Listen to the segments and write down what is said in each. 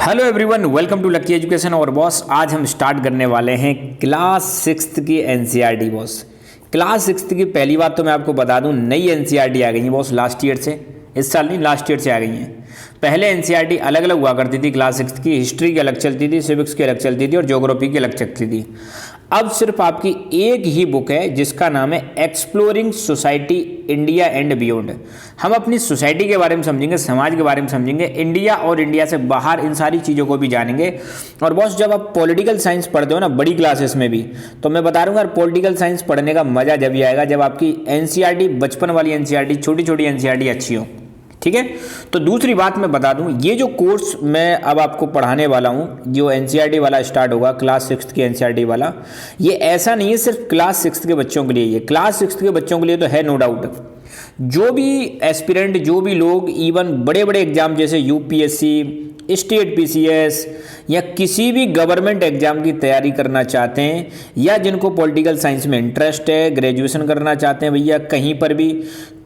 Hello everyone, welcome to Lucky Education. और boss आज हम स्टार्ट करने वाले हैं क्लास सिक्स्थ की एनसीईआरटी। बॉस क्लास सिक्स्थ की पहली बात तो मैं आपको बता दूं, नई एनसीईआरटी आ गई है बॉस लास्ट ईयर से। इस साल नहीं, लास्ट ईयर से आ गई हैं। पहले एनसीईआरटी अलग अलग हुआ करती थी। क्लास सिक्स्थ की हिस्ट्री की अलग चलती थी, सिविक्स की अलग चलती थी और ज्योग्राफी की अलग चलती थी। अब सिर्फ आपकी एक ही बुक है जिसका नाम है exploring society India and beyond. हम अपनी सोसाइटी के बारे में समझेंगे, समाज के बारे में समझेंगे, इंडिया और इंडिया से बाहर इन सारी चीज़ों को भी जानेंगे। और बॉस जब आप पॉलिटिकल साइंस पढ़ते हो ना बड़ी क्लासेस में भी, तो मैं बता रहा हूँ यार, पॉलिटिकल साइंस पढ़ने का मजा जब ही आएगा जब आपकी एनसीईआरटी, बचपन वाली एनसीईआरटी, छोटी छोटी एनसीईआरटी अच्छी हो। ठीक है। तो दूसरी बात मैं बता दूं, ये जो कोर्स मैं अब आपको पढ़ाने वाला हूं, जो एनसीईआरटी वाला स्टार्ट होगा, क्लास सिक्स्थ की एनसीईआरटी वाला, ये ऐसा नहीं है सिर्फ क्लास सिक्स्थ के बच्चों के लिए। ये क्लास सिक्स्थ के बच्चों के लिए तो है, नो डाउट। जो भी एस्पिरेंट, जो भी लोग इवन बड़े बड़े एग्जाम जैसे यूपीएससी, स्टेट पीसीएस या किसी भी गवर्नमेंट एग्जाम की तैयारी करना चाहते हैं, या जिनको पॉलिटिकल साइंस में इंटरेस्ट है, ग्रेजुएशन करना चाहते हैं भैया कहीं पर भी,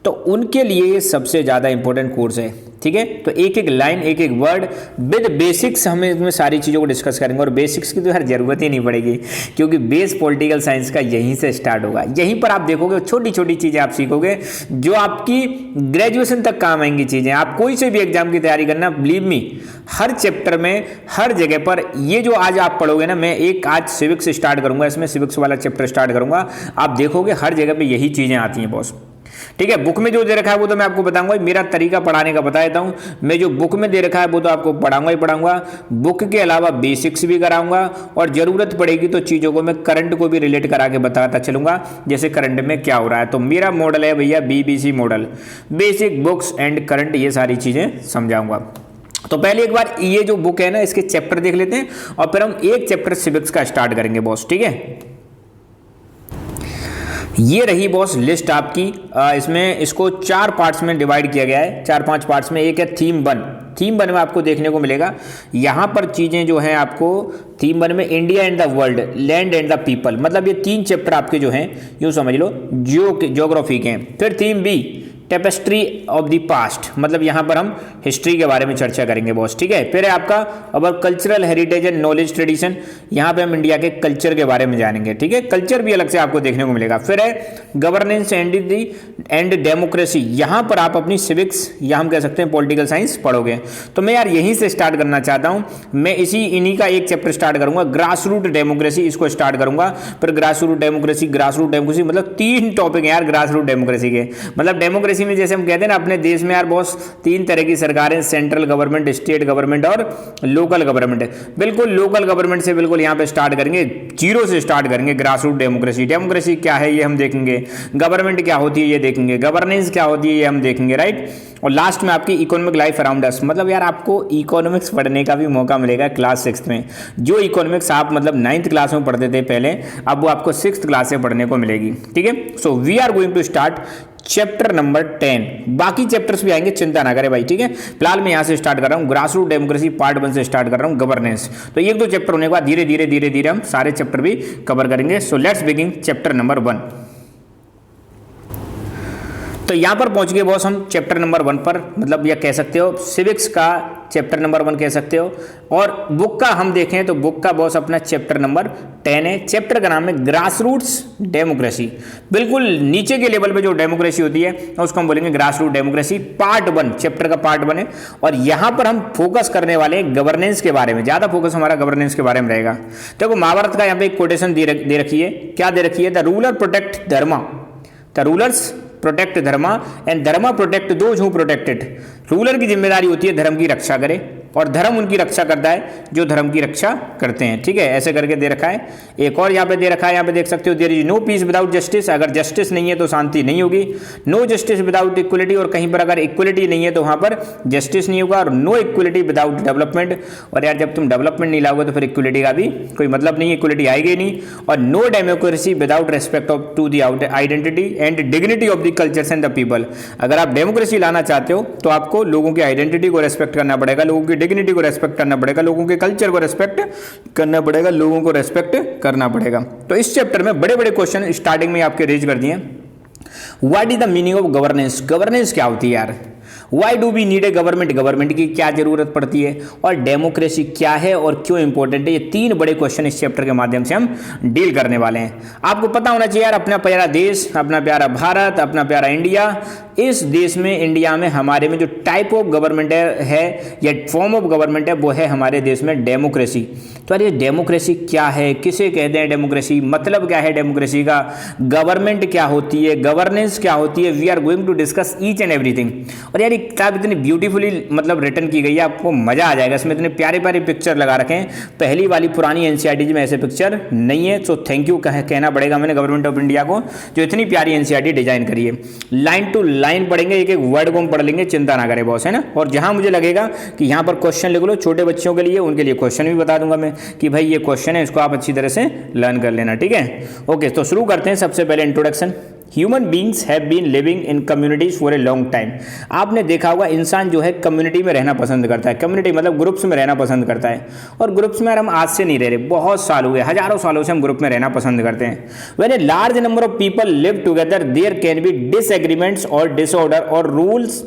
तो उनके लिए ये सबसे ज़्यादा इंपॉर्टेंट कोर्स है। ठीक है। तो एक एक लाइन, एक एक वर्ड विद बेसिक्स हम इसमें सारी चीज़ों को डिस्कस करेंगे। और बेसिक्स की तो यार जरूरत ही नहीं पड़ेगी, क्योंकि बेस पॉलिटिकल साइंस का यहीं से स्टार्ट होगा। यहीं पर आप देखोगे छोटी छोटी चीज़ें आप सीखोगे जो आपकी ग्रेजुएशन तक काम आएंगी चीज़ें। आप कोई से भी एग्जाम की तैयारी करना, बिलीव मी, हर चैप्टर में, हर जगह पर ये जो आज आप पढ़ोगे ना, मैं एक आज सिविक्स स्टार्ट करूंगा, इसमें सिविक्स वाला चैप्टर स्टार्ट करूंगा, आप देखोगे हर जगह पे यही चीज़ें आती हैं बॉस। ठीक है। बुक में जो दे रखा है वो तो मैं आपको बताऊंगा, मेरा तरीका पढ़ाने का बता देता हूँ। मैं जो बुक में दे रखा है वो तो आपको पढ़ाऊंगा ही पढ़ाऊंगा। बुक के अलावा बेसिक्स भी कराऊंगा, और जरूरत पड़ेगी तो चीज़ों को मैं करंट को भी रिलेट करा के बताता चलूंगा, जैसे करंट में क्या हो रहा है। तो मेरा मॉडल है भैया BBC model, basic, books and current, ये सारी चीज़ें समझाऊंगा। तो पहले एक बार ये जो बुक है ना, इसके चैप्टर देख लेते हैं और फिर हम एक चैप्टर सिविक्स का स्टार्ट करेंगे बॉस। ठीक है। ये रही बॉस लिस्ट आपकी। इसमें इसको 4 पार्ट्स में डिवाइड किया गया है, 4-5 पार्ट्स में। एक है थीम 1। थीम 1 में आपको देखने को मिलेगा, यहाँ पर चीज़ें जो हैं आपको थीम 1 में India and the world, land and the people, मतलब ये 3 चैप्टर आपके जो हैं यूँ समझ लो ज्योग्राफी के हैं। फिर theme B tapestry of the past, मतलब यहाँ पर हम हिस्ट्री के बारे में चर्चा करेंगे बॉस। ठीक है। फिर है आपका our cultural heritage and knowledge tradition, यहाँ पे हम इंडिया के कल्चर के बारे में जानेंगे। ठीक है। कल्चर भी अलग से आपको देखने को मिलेगा। फिर है गवर्नेंस एंड डेमोक्रेसी, यहाँ पर आप अपनी सिविक्स या हम कह सकते हैं पॉलिटिकल साइंस पढ़ोगे। तो मैं यार यहीं से स्टार्ट करना चाहता हूँ। मैं इन्हीं का एक चैप्टर स्टार्ट करूंगा, ग्रास रूट डेमोक्रेसी, इसको स्टार्ट करूंगा। फिर ग्रास रूट डेमोक्रेसी, मतलब 3 टॉपिक हैं यार ग्रास रूट डेमोक्रेसी के। मतलब डेमोक्रेसी में जैसे हम कहते हैं ना, अपने देश में यार बॉस 3 तरह की सरकारें, सेंट्रल गवर्नमेंट, स्टेट गवर्नमेंट और लोकल गवर्नमेंट। बिल्कुल लोकल गवर्नमेंट से बिल्कुल यहाँ पे स्टार्ट करेंगे, जीरो से स्टार्ट करेंगे। ग्रास रूट डेमोक्रेसी, डेमोक्रेसी क्या है ये हम देखेंगे, गवर्नमेंट क्या होती है ये देखेंगे, गवर्नेंस क्या होती है ये हम देखेंगे, राइट। और लास्ट में आपकी इकोनॉमिक लाइफ अराउंड अस, मतलब यार आपको इकोनॉमिक्स पढ़ने का भी मौका मिलेगा क्लास 6 में। जो इकोनॉमिक्स आप मतलब 9th क्लास में पढ़ते थे पहले, अब वो आपको 6th क्लास से पढ़ने को मिलेगी। ठीक है। So we are going to start chapter number 10। बाकी चैप्टर्स भी आएंगे, चिंता ना करें भाई। ठीक है। फिलहाल मैं यहाँ से स्टार्ट कर रहा हूँ, ग्रास रूट डेमोक्रेसी पार्ट 1 से स्टार्ट कर रहा हूँ, गवर्नेंस। तो 1-2 चैप्टर होने के बाद धीरे धीरे हम सारे चैप्टर भी कवर करेंगे। So let's begin chapter number 1। तो यहाँ पर पहुँच गए बॉस हम चैप्टर नंबर 1 पर, मतलब यह कह सकते हो सिविक्स का चैप्टर नंबर 1 कह सकते हो। और बुक का हम देखें तो बुक का बॉस अपना चैप्टर नंबर 10 है। चैप्टर का नाम है ग्रासरूट्स डेमोक्रेसी। बिल्कुल नीचे के लेवल पे जो डेमोक्रेसी होती है उसको हम बोलेंगे ग्रासरूट डेमोक्रेसी, पार्ट 1, चैप्टर का पार्ट 1 है। और यहाँ पर हम फोकस करने वाले हैं गवर्नेंस के बारे में, ज़्यादा फोकस हमारा गवर्नेंस के बारे में रहेगा। देखो महाभारत का यहाँ पे एक कोटेशन दे रखी है, क्या दे रखी है, the ruler protect Dharma, the rulers protect Dharma and Dharma protect those who protected. Ruler की जिम्मेदारी होती है धर्म की रक्षा करे, और धर्म उनकी रक्षा करता है जो धर्म की रक्षा करते हैं। ठीक है। ऐसे करके दे रखा है। एक और यहाँ पे दे रखा है, यहाँ पे देख सकते हो, there is no peace without justice, अगर जस्टिस नहीं है तो शांति नहीं होगी। नो जस्टिस विदाउट इक्वलिटी, और कहीं पर अगर इक्वलिटी नहीं है तो वहाँ पर जस्टिस नहीं होगा। और नो इक्वलिटी विदाउट डेवलपमेंट, और यार जब तुम डेवलपमेंट नहीं लाओगे तो फिर इक्वलिटी का भी कोई मतलब नहीं है, इक्वलिटी आएगी नहीं। और no democracy without respect of to the identity and dignity of the cultures and the people. अगर आप डेमोक्रेसी लाना चाहते हो तो आपको लोगों की आइडेंटिटी को रेस्पेक्ट करना पड़ेगा, लोगों की डिग्निटी को रेस्पेक्ट करना पड़ेगा, लोगों के कल्चर को रेस्पेक्ट करना पड़ेगा, लोगों को रेस्पेक्ट करना पड़ेगा। तो इस चैप्टर में बड़े बड़े क्वेश्चन स्टार्टिंग में आपके रेज कर दिए। What is the meaning of governance, governance क्या होती है यार, why do we need a government, government की क्या जरूरत पड़ती है, और डेमोक्रेसी क्या है और क्यों इंपॉर्टेंट है। ये 3 बड़े क्वेश्चन इस चैप्टर के माध्यम से हम डील करने वाले हैं। आपको पता होना चाहिए यार, अपना प्यारा देश, अपना प्यारा भारत, अपना प्यारा इंडिया, इस देश में, इंडिया में, हमारे में जो टाइप ऑफ गवर्नमेंट है या फॉर्म ऑफ गवर्नमेंट है वो है हमारे देश में डेमोक्रेसी। तो अरे डेमोक्रेसी क्या है, किसे कहते हैं डेमोक्रेसी, मतलब क्या है डेमोक्रेसी का, गवर्नमेंट क्या होती है, गवर्नेंस क्या होती है, we are going to discuss each and everything. और यार ये किताब इतनी ब्यूटीफुली मतलब रिटन की गई है, आपको मजा आ जाएगा। इसमें इतने प्यारे प्यारे पिक्चर लगा रखे हैं, पहली वाली पुरानी एनसीईआरटी में ऐसे पिक्चर नहीं है। सो थैंक यू कहना पड़ेगा मैंने गवर्नमेंट ऑफ इंडिया को, जो इतनी प्यारी एनसीईआरटी डिजाइन करी है। लाइन टू लाइन पढ़ेंगे, एक एक वर्ड को हम पढ़ लेंगे, चिंता ना करें बॉस, है ना। और जहां मुझे लगेगा कि यहां पर क्वेश्चन लिख लो छोटे बच्चों के लिए, उनके लिए क्वेश्चन भी बता दूंगा मैं कि भाई ये क्वेश्चन है, इसको आप अच्छी तरह से लर्न कर लेना, ठीक है। ओके, तो शुरू करते हैं। सबसे पहले introduction. Human beings have been living in communities for a long time. आपने देखा होगा इंसान जो है कम्युनिटी में रहना पसंद करता है, कम्युनिटी मतलब ग्रुप्स में रहना पसंद करता है। और ग्रुप्स में हम आज से नहीं रह रहे, बहुत साल हुए, हजारों सालों से हम ग्रुप में रहना पसंद करते हैं। When a large number of people live together there can be disagreements और डिसऑर्डर और rules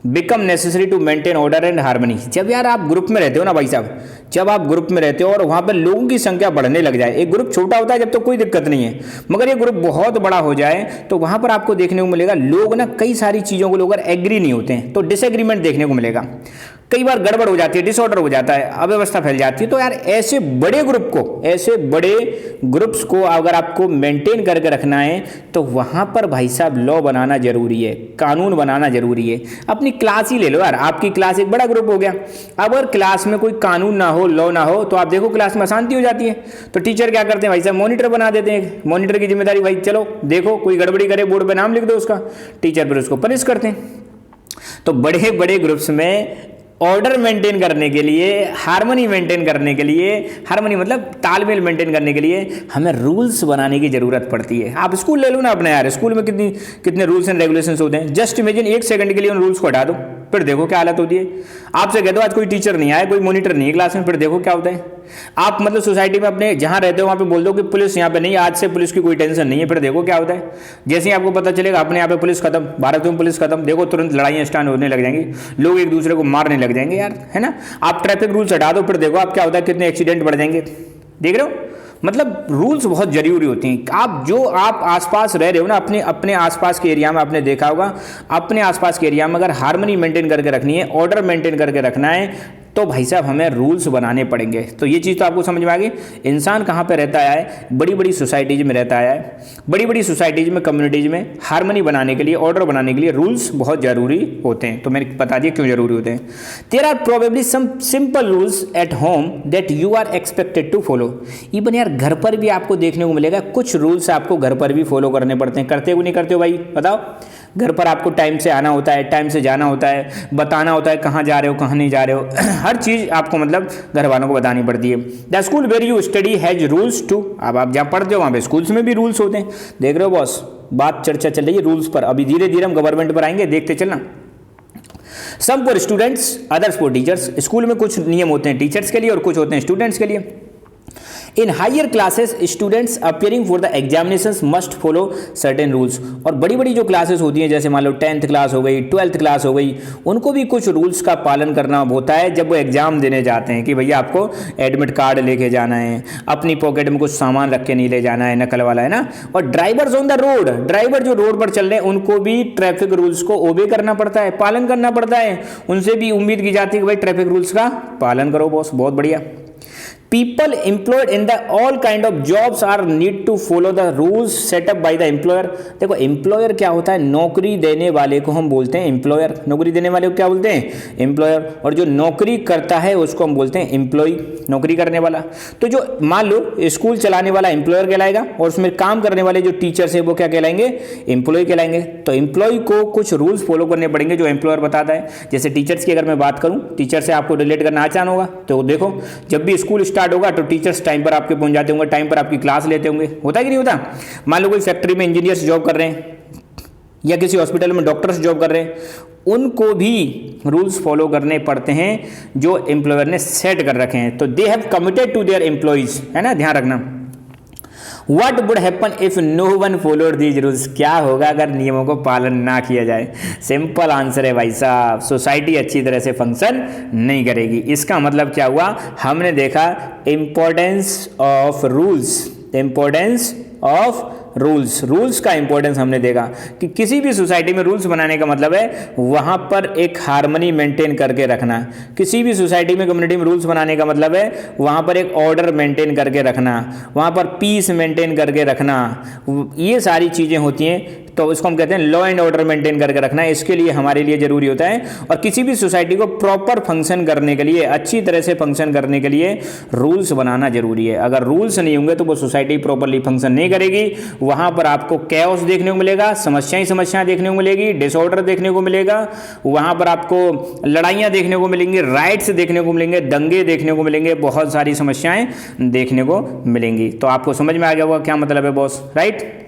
become necessary to maintain order and harmony. जब यार आप ग्रुप में रहते हो ना भाई साहब, जब आप ग्रुप में रहते हो और वहां पर लोगों की संख्या बढ़ने लग जाए, एक ग्रुप छोटा होता है जब तो कोई दिक्कत नहीं है, मगर ये ग्रुप बहुत बड़ा हो जाए तो वहां पर आपको देखने को मिलेगा लोग ना कई सारी चीजों को लेकर एग्री नहीं होते हैं, तो डिसएग्रीमेंट देखने को मिलेगा, कई बार गड़बड़ हो जाती है, डिसऑर्डर हो जाता है, अव्यवस्था फैल जाती है। तो यार ऐसे बड़े ग्रुप को, ऐसे बड़े ग्रुप्स को अगर आपको मेंटेन करके रखना है तो वहां पर भाई साहब लॉ बनाना जरूरी है, कानून बनाना जरूरी है। अपनी क्लास ही ले लो यार, आपकी क्लास एक बड़ा ग्रुप हो गया, अब अगर क्लास में कोई कानून ना हो, लॉ ना हो, तो आप देखो क्लास में अशांति हो जाती है। तो टीचर क्या करते हैं भाई साहब, मॉनिटर बना देते हैं, मॉनिटर की जिम्मेदारी भाई चलो देखो कोई गड़बड़ी करे बोर्ड पे नाम लिख दो उसका, टीचर फिर उसको पनिश करते हैं। तो बड़े बड़े ग्रुप्स में ऑर्डर मेंटेन करने के लिए, हार्मनी मेंटेन करने के लिए, हार्मनी मतलब तालमेल मेंटेन करने के लिए हमें रूल्स बनाने की जरूरत पड़ती है। आप स्कूल ले लो ना अपने यार, स्कूल में कितने रूल्स एंड रेगुलेशंस होते हैं। जस्ट इमेजिन 1 सेकंड के लिए उन रूल्स को हटा दो, फिर देखो क्या हालत होती है। आपसे कह दो आज कोई टीचर नहीं आया, कोई मॉनिटर नहीं है क्लास में, फिर देखो क्या होता है। आप मतलब सोसाइटी में अपने जहां रहते हो वहां पे बोल दो कि पुलिस यहाँ पे नहीं, आज से पुलिस की कोई टेंशन नहीं है, फिर देखो क्या होता है। जैसे ही आपको पता चलेगा अपने यहाँ पे पुलिस खत्म, भारत में पुलिस खत्म, देखो तुरंत लड़ाइयाँ स्टार्ट होने लग जाएंगी, लोग एक दूसरे को मारने लग जाएंगे यार, है ना। आप ट्रैफिक रूल्स हटा दो, फिर देखो आप क्या होता है, कितने एक्सीडेंट बढ़ जाएंगे, देख रहे हो। मतलब रूल्स बहुत जरूरी होती हैं। आप आसपास रह रहे हो ना, अपने आसपास के एरिया में आपने देखा होगा, अपने आसपास के एरिया में अगर हार्मनी मेंटेन करके रखनी है, ऑर्डर मेंटेन करके रखना है, तो भाई साहब हमें रूल्स बनाने पड़ेंगे। तो ये चीज़ तो आपको समझ में आ गई। इंसान कहाँ पे रहता है, बड़ी बड़ी सोसाइटीज में रहता है, बड़ी बड़ी सोसाइटीज में, कम्युनिटीज में हार्मनी बनाने के लिए, ऑर्डर बनाने के लिए रूल्स बहुत जरूरी होते हैं। तो मैंने बता दिया क्यों जरूरी होते हैं। There are probably some simple rules at home that you are expected to follow. Even यार घर पर भी आपको देखने को मिलेगा, कुछ रूल्स आपको घर पर भी फॉलो करने पड़ते हैं। करते हो नहीं करते हो भाई बताओ। घर पर आपको टाइम से आना होता है, टाइम से जाना होता है, बताना होता है कहाँ जा रहे हो, कहाँ नहीं जा रहे हो, हर चीज़ आपको मतलब घर वालों को बतानी पड़ती है। The school where you study has rules too. अब आप जहाँ पढ़ते हो वहाँ पे स्कूल्स में भी रूल्स होते हैं। देख रहे हो बॉस, बात चर्चा चल रही है रूल्स पर। अभी धीरे धीरे हम गवर्नमेंट पर आएंगे, देखते चलना। Some for students, others for teachers. School में कुछ नियम होते हैं टीचर्स के लिए और कुछ होते हैं स्टूडेंट्स के लिए। In higher classes students appearing for the examinations must follow certain rules. और बड़ी बड़ी जो क्लासेस होती हैं, जैसे मान लो 10th क्लास हो गई, 12th क्लास हो गई, उनको भी कुछ रूल्स का पालन करना होता है जब वो एग्जाम देने जाते हैं। कि भैया आपको एडमिट कार्ड लेके जाना है, अपनी पॉकेट में कुछ सामान रख के नहीं ले जाना है, नकल वाला, है ना। और drivers on the road, driver जो रोड पर चल रहे हैं उनको भी ट्रैफिक रूल्स को ओबे करना पड़ता है, पालन करना पड़ता है। उनसे भी उम्मीद की जाती है कि भाई ट्रैफिक रूल्स का पालन करो बॉस, बहुत बढ़िया। People employed in the all kind of jobs are need to follow the rules set up by the employer। देखो एम्प्लॉयर क्या होता है, नौकरी देने वाले को हम बोलते हैं एम्प्लॉयर। नौकरी देने वाले को क्या बोलते हैं, एम्प्लॉयर। और जो नौकरी करता है उसको हम बोलते हैं एम्प्लॉय, नौकरी करने वाला। तो जो मान लो स्कूल चलाने वाला एम्प्लॉयर कहलाएगा और उसमें काम करने वाले जो टीचर्स है वो क्या कहलाएंगे, एम्प्लॉय कहलाएंगे। तो एम्प्लॉय को कुछ रूल्स फॉलो करने पड़ेंगे जो एम्प्लॉयर बताता है। जैसे टीचर्स की अगर मैं बात करूँ, टीचर से आपको रिलेट करना आसान होगा। तो देखो जब भी स्कूल स्टार्ट होगा तो टीचर्स टाइम पर आपके पहुंच जाते होंगे, टाइम पर आपकी क्लास लेते होंगे, होता है कि नहीं होता। मान लो कोई फैक्ट्री में इंजीनियर्स जॉब कर रहे हैं या किसी हॉस्पिटल में डॉक्टर्स जॉब कर रहे हैं, उनको भी रूल्स फॉलो करने पड़ते हैं जो एम्प्लॉयर ने सेट कर रखे हैं। तो they have committed to their employees, है ना, ध्यान रखना। What would happen if no one followed these rules, क्या होगा अगर नियमों को पालन ना किया जाए? सिंपल आंसर है भाई साहब, सोसाइटी अच्छी तरह से फंक्शन नहीं करेगी। इसका मतलब क्या हुआ, हमने देखा importance of rules, importance of rules, rules का इंपॉर्टेंस हमने देखा कि किसी भी सोसाइटी में रूल्स बनाने का मतलब है वहां पर एक हार्मनी मेंटेन करके रखना। किसी भी सोसाइटी में, कम्युनिटी में रूल्स बनाने का मतलब है वहां पर एक ऑर्डर मेंटेन करके रखना, वहां पर पीस मेंटेन करके रखना, ये सारी चीजें होती हैं। तो इसको हम कहते हैं लॉ एंड ऑर्डर मेंटेन करके रखना। इसके लिए हमारे लिए जरूरी होता है। और किसी भी सोसाइटी को प्रॉपर फंक्शन करने के लिए, अच्छी तरह से फंक्शन करने के लिए रूल्स बनाना जरूरी है। अगर रूल्स नहीं होंगे तो वो सोसाइटी प्रॉपरली फंक्शन नहीं करेगी। वहां पर आपको कैओस देखने को मिलेगा, समस्याएं देखने को मिलेगी, डिसऑर्डर देखने को मिलेगा, वहां पर आपको लड़ाइयां देखने को मिलेंगी, राइट्स देखने को मिलेंगे, दंगे देखने को मिलेंगे, बहुत सारी समस्याएं देखने को मिलेंगी। तो आपको समझ में आ गया होगा क्या मतलब है बॉस, राइट।